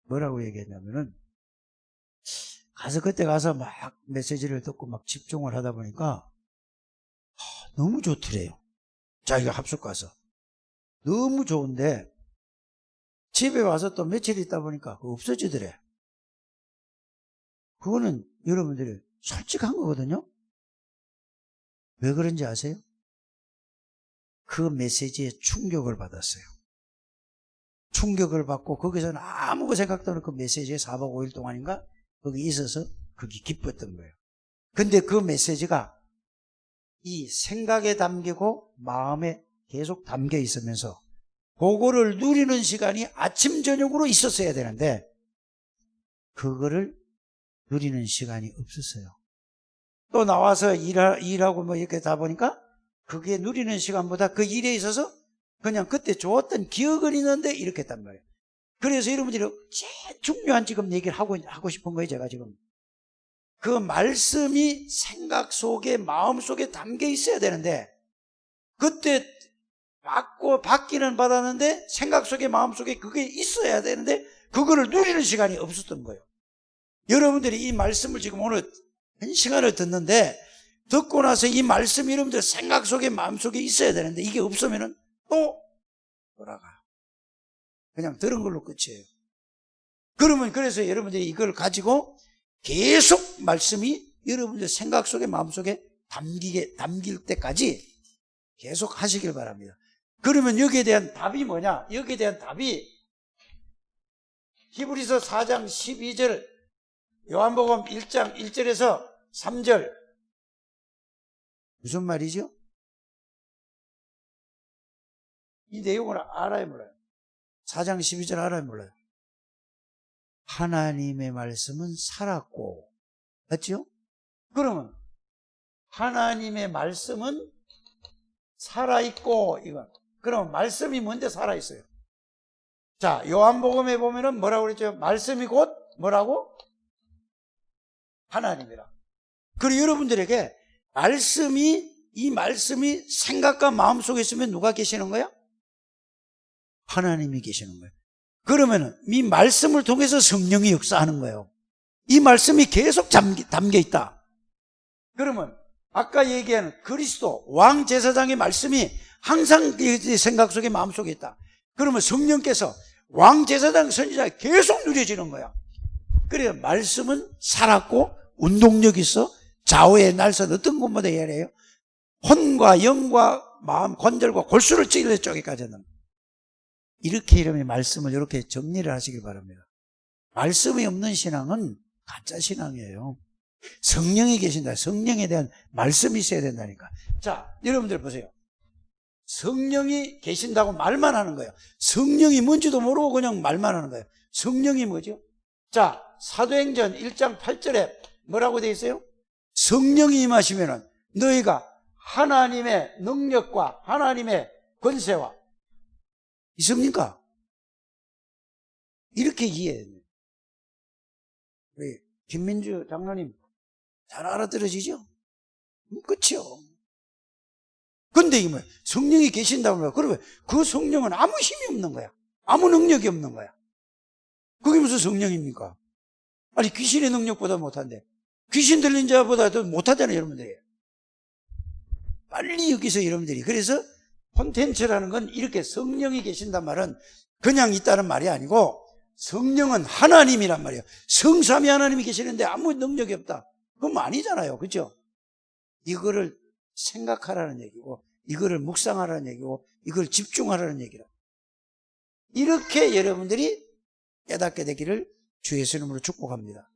뭐라고 얘기했냐면은 그때 가서 막 메시지를 듣고 막 집중을 하다 보니까 너무 좋더래요. 자기가 합숙 가서 너무 좋은데 집에 와서 또 며칠 있다 보니까 없어지더래. 그거는 여러분들이 솔직한 거거든요. 왜 그런지 아세요? 그 메시지에 충격을 받았어요. 충격을 받고 거기서는 아무 생각도 없는 그 메시지에 4박 5일 동안인가 거기 있어서 그게 기뻤던 거예요. 근데 그 메시지가 이 생각에 담기고 마음에 계속 담겨 있으면서 그거를 누리는 시간이 아침 저녁으로 있었어야 되는데 그거를 누리는 시간이 없었어요. 또 나와서 일하고 뭐 이렇게 다 보니까 그게 누리는 시간보다 그 일에 있어서 그냥 그때 좋았던 기억은 있는데 이렇게 했단 말이에요. 그래서 여러분들이 제일 중요한 지금 얘기를 하고 싶은 거예요. 제가 지금 그 말씀이 생각 속에 마음 속에 담겨 있어야 되는데 그때 받기는 받았는데 생각 속에 마음 속에 그게 있어야 되는데 그거를 누리는 시간이 없었던 거예요. 여러분들이 이 말씀을 지금 오늘 1시간을 듣는데 듣고 나서 이 말씀이 여러분들 생각 속에 마음 속에 있어야 되는데 이게 없으면은 또 돌아가요. 그냥 들은 걸로 끝이에요. 그러면 그래서 여러분들이 이걸 가지고 계속 말씀이 여러분들 생각 속에 마음 속에 담길 때까지 계속 하시길 바랍니다. 그러면 여기에 대한 답이 뭐냐? 여기에 대한 답이 히브리서 4장 12절 요한복음 1장 1절에서 3절 무슨 말이죠? 이 내용을 알아야 몰라요. 4장 12절 알아야 몰라요. 하나님의 말씀은 살았고 맞죠? 그러면 하나님의 말씀은 살아있고 이건 그럼 말씀이 뭔데 살아있어요? 자, 요한복음에 보면은 뭐라고 그랬죠? 말씀이 곧 뭐라고? 하나님이라. 그리고 여러분들에게 말씀이 이 말씀이 생각과 마음속에 있으면 누가 계시는 거야? 하나님이 계시는 거예요. 그러면 이 말씀을 통해서 성령이 역사하는 거예요. 이 말씀이 계속 담겨 있다. 그러면 아까 얘기한 그리스도 왕제사장의 말씀이 항상 생각 속에 마음속에 있다. 그러면 성령께서 왕제사장 선지자에 계속 누려지는 거야. 그래서 말씀은 살았고 운동력이 있어. 좌우의 날선 어떤 것보다 예래요? 혼과 영과 마음, 관절과 골수를 찔러 쪼개까지는. 이렇게 이러면 말씀을 이렇게 정리를 하시길 바랍니다. 말씀이 없는 신앙은 가짜 신앙이에요. 성령이 계신다. 성령에 대한 말씀이 있어야 된다니까. 자, 여러분들 보세요. 성령이 계신다고 말만 하는 거예요. 성령이 뭔지도 모르고 그냥 말만 하는 거예요. 성령이 뭐죠? 자, 사도행전 1장 8절에 뭐라고 되어 있어요? 성령이 임하시면은 너희가 하나님의 능력과 하나님의 권세와 있습니까? 이렇게 이해해야 돼요. 우리 김민주 장로님 잘 알아들어지죠? 끝이요. 근데 이게 뭐야? 성령이 계신다고 하면 그러면 그 성령은 아무 힘이 없는 거야. 아무 능력이 없는 거야. 그게 무슨 성령입니까? 아니 귀신의 능력보다 못한데 귀신 들린 자보다 더 못하잖아요, 여러분들이. 빨리 여기서 여러분들이. 그래서 콘텐츠라는 건 이렇게 성령이 계신단 말은 그냥 있다는 말이 아니고 성령은 하나님이란 말이에요. 성삼위 하나님이 계시는데 아무 능력이 없다. 그건 아니잖아요. 그렇죠? 이거를 생각하라는 얘기고 이거를 묵상하라는 얘기고 이걸 집중하라는 얘기라. 이렇게 여러분들이 깨닫게 되기를 주 예수 이름으로 축복합니다.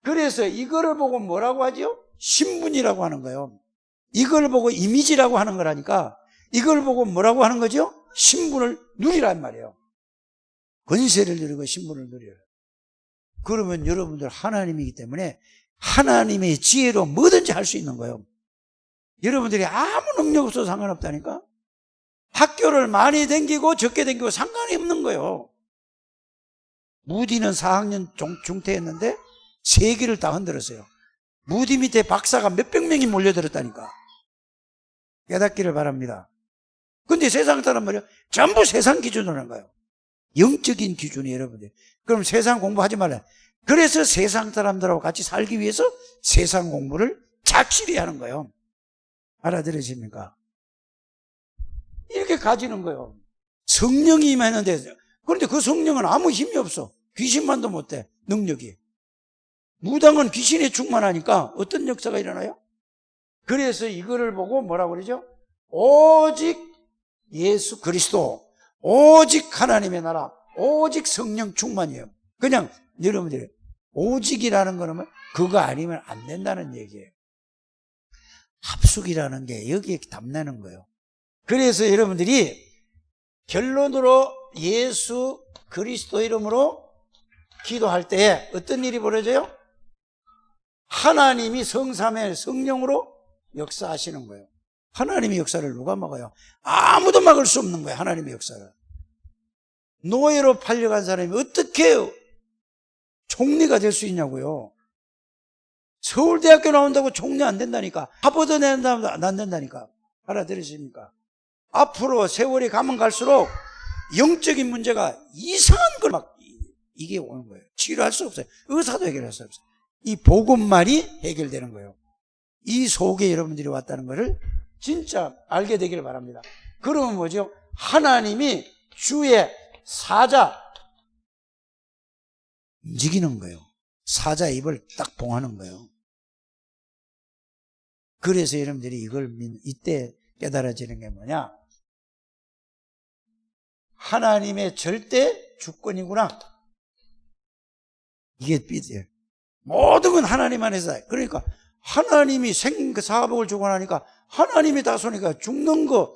그래서 이거를 보고 뭐라고 하죠? 신분이라고 하는 거예요. 이걸 보고 이미지라고 하는 거라니까 이걸 보고 뭐라고 하는 거죠? 신분을 누리란 말이에요. 권세를 누리고 신분을 누려요. 그러면 여러분들 하나님이기 때문에 하나님의 지혜로 뭐든지 할 수 있는 거예요. 여러분들이 아무 능력 없어도 상관없다니까. 학교를 많이 다니고 적게 다니고 상관이 없는 거예요. 무디는 4학년 중퇴했는데 3개를 다 흔들었어요. 무디 밑에 박사가 몇백 명이 몰려들었다니까. 깨닫기를 바랍니다. 근데 세상 사람 말이야 전부 세상 기준으로 하는 거예요. 영적인 기준이 여러분들. 그럼 세상 공부하지 말라. 그래서 세상 사람들하고 같이 살기 위해서 세상 공부를 착실히 하는 거예요. 알아들으십니까? 이렇게 가지는 거예요. 성령이 임했는데 그런데 그 성령은 아무 힘이 없어. 귀신만도 못해. 능력이. 무당은 귀신에 충만하니까 어떤 역사가 일어나요? 그래서 이거를 보고 뭐라고 그러죠? 오직 예수 그리스도, 오직 하나님의 나라, 오직 성령 충만이에요. 그냥 여러분들이 오직이라는 거는 그거 아니면 안 된다는 얘기예요. 합숙이라는 게 여기에 담내는 거예요. 그래서 여러분들이 결론으로 예수 그리스도 이름으로 기도할 때에 어떤 일이 벌어져요? 하나님이 성삼의 성령으로 역사하시는 거예요. 하나님의 역사를 누가 막아요? 아무도 막을 수 없는 거예요. 하나님의 역사를. 노예로 팔려간 사람이 어떻게 총리가 될 수 있냐고요. 서울대학교 나온다고 총리 안 된다니까. 하버드 낸다고 안 된다니까. 알아들으십니까? 앞으로 세월이 가면 갈수록 영적인 문제가 이상한 걸 막 이게 오는 거예요. 치료할 수 없어요. 의사도 해결할 수 없어요. 이 복음만이 해결되는 거예요. 이 속에 여러분들이 왔다는 것을 진짜 알게 되기를 바랍니다. 그러면 뭐죠? 하나님이 주의 사자 움직이는 거예요. 사자 입을 딱 봉하는 거예요. 그래서 여러분들이 이걸 이때 깨달아지는 게 뭐냐? 하나님의 절대 주권이구나. 이게 삐져요. 모든 건 하나님 안에서. 그러니까 하나님이 사복을 주관하니까 하나님이 다스리니까 죽는 거,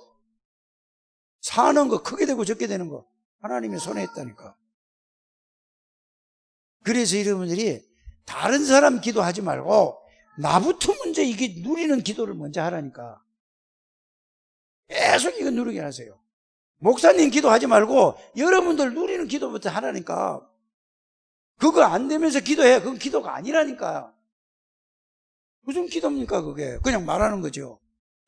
사는 거, 크게 되고 적게 되는 거 하나님의 손에 있다니까. 그래서 여러분들이 다른 사람 기도하지 말고 나부터 먼저 이게 누리는 기도를 먼저 하라니까. 계속 이거 누리게 하세요. 목사님 기도하지 말고 여러분들 누리는 기도부터 하라니까. 그거 안 되면서 기도해. 그건 기도가 아니라니까. 무슨 기도입니까 그게. 그냥 말하는 거죠.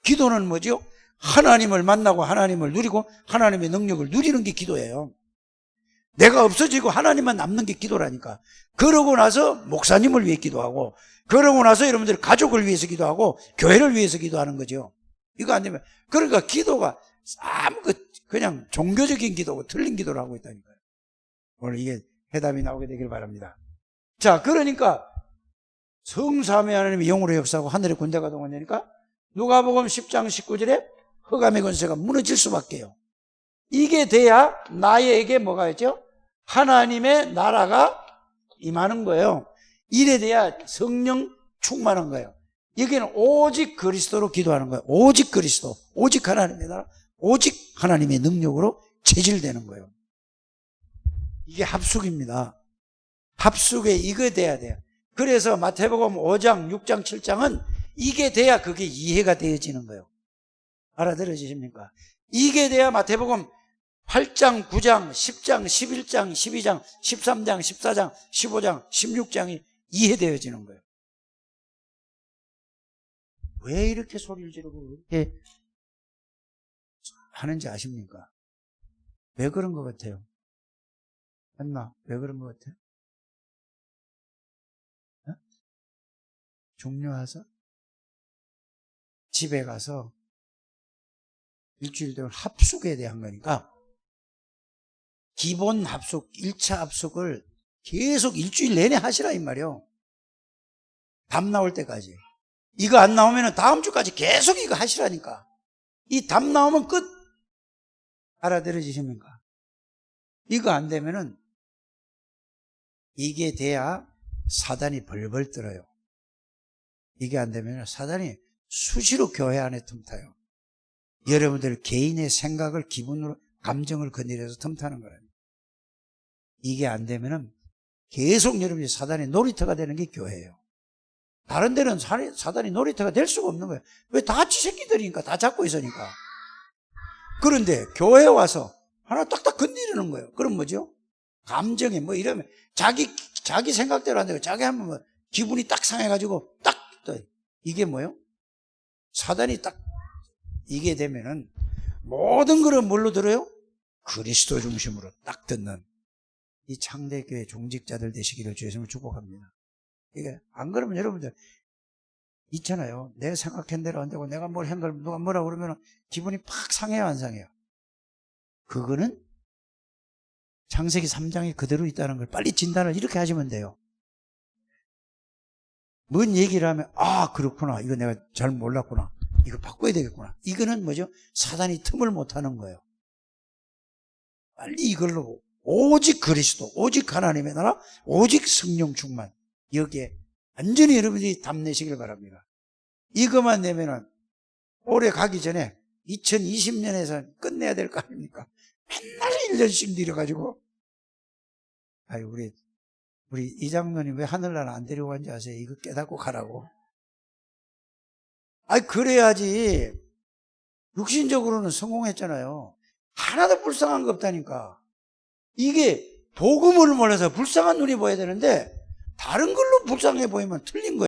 기도는 뭐죠? 하나님을 만나고 하나님을 누리고 하나님의 능력을 누리는 게 기도예요. 내가 없어지고 하나님만 남는 게 기도라니까. 그러고 나서 목사님을 위해 기도하고, 그러고 나서 여러분들 가족을 위해서 기도하고, 교회를 위해서 기도하는 거죠. 이거 안 되면, 그러니까 기도가 그냥 종교적인 기도고 틀린 기도를 하고 있다니까요. 오늘 이게 해답이 나오게 되길 바랍니다. 자, 그러니까 성삼위 하나님의 영으로 역사하고 하늘의 군대가 동원되니까 누가복음 10장 19절에 흑암의 권세가 무너질 수밖에요. 이게 돼야 나에게 뭐가 있죠? 하나님의 나라가 임하는 거예요. 이래 돼야 성령 충만한 거예요. 여기는 오직 그리스도로 기도하는 거예요. 오직 그리스도, 오직 하나님의 나라, 오직 하나님의 능력으로 체질되는 거예요. 이게 합숙입니다. 합숙에 이거 돼야 돼요. 그래서 마태복음 5장, 6장, 7장은 이게 돼야 그게 이해가 되어지는 거예요. 알아들으십니까? 이게 돼야 마태복음 8장, 9장, 10장, 11장, 12장, 13장, 14장, 15장, 16장이 이해되어지는 거예요. 왜 이렇게 소리를 지르고 이렇게 하는지 아십니까? 왜 그런 것 같아요? 했나? 왜 그런 것 같아요? 어? 종료해서 집에 가서 일주일 동안 합숙에 대한 거니까 기본 합숙, 1차 합숙을 계속 일주일 내내 하시라 이 말이에요. 답 나올 때까지. 이거 안 나오면 다음 주까지 계속 이거 하시라니까. 이 답 나오면 끝. 알아들으십니까? 이거 안 되면은 이게 돼야 사단이 벌벌 떨어요. 이게 안 되면 사단이 수시로 교회 안에 틈타요. 여러분들 개인의 생각을 기분으로 감정을 거느려서 틈타는 거라니. 이게 안 되면은 계속 여러분이 사단의 놀이터가 되는 게 교회예요. 다른 데는 사단이 놀이터가 될 수가 없는 거예요. 왜 다 지 새끼들이니까, 다 잡고 있으니까. 그런데 교회에 와서 하나 딱딱 건드리는 거예요. 그럼 뭐죠? 감정에 뭐 이러면 자기 생각대로 안 되고 자기 하면 뭐 기분이 딱 상해가지고 딱 이게 뭐예요? 사단이 딱 이게 되면은 모든 거를 뭘로 들어요? 그리스도 중심으로 딱 듣는 이 창대교회 종직자들 되시기를 주의 이름으로 축복합니다. 이게 안 그러면 여러분들 있잖아요. 내가 생각한 대로 안 되고 내가 뭘 한 걸 누가 뭐라고 그러면 기분이 팍 상해요, 안 상해요? 그거는 창세기 3장에 그대로 있다는 걸 빨리 진단을 이렇게 하시면 돼요. 뭔 얘기를 하면 아 그렇구나, 이거 내가 잘 몰랐구나, 이거 바꿔야 되겠구나. 이거는 뭐죠? 사단이 틈을 못하는 거예요. 빨리 이걸로 오직 그리스도, 오직 하나님의 나라, 오직 성령 충만, 여기에 완전히 여러분들이 답내시길 바랍니다. 이것만 내면은 올해 가기 전에 2020년에서 끝내야 될 거 아닙니까? 맨날 1년씩 미뤄가지고. 아유, 우리 이장로님 왜 하늘나라 안 데리고 간지 아세요? 이거 깨닫고 가라고. 아이, 그래야지. 육신적으로는 성공했잖아요. 하나도 불쌍한 거 없다니까. 이게 복음을 몰라서 불쌍한 눈이 보여야 되는데 다른 걸로 불쌍해 보이면 틀린 거예요.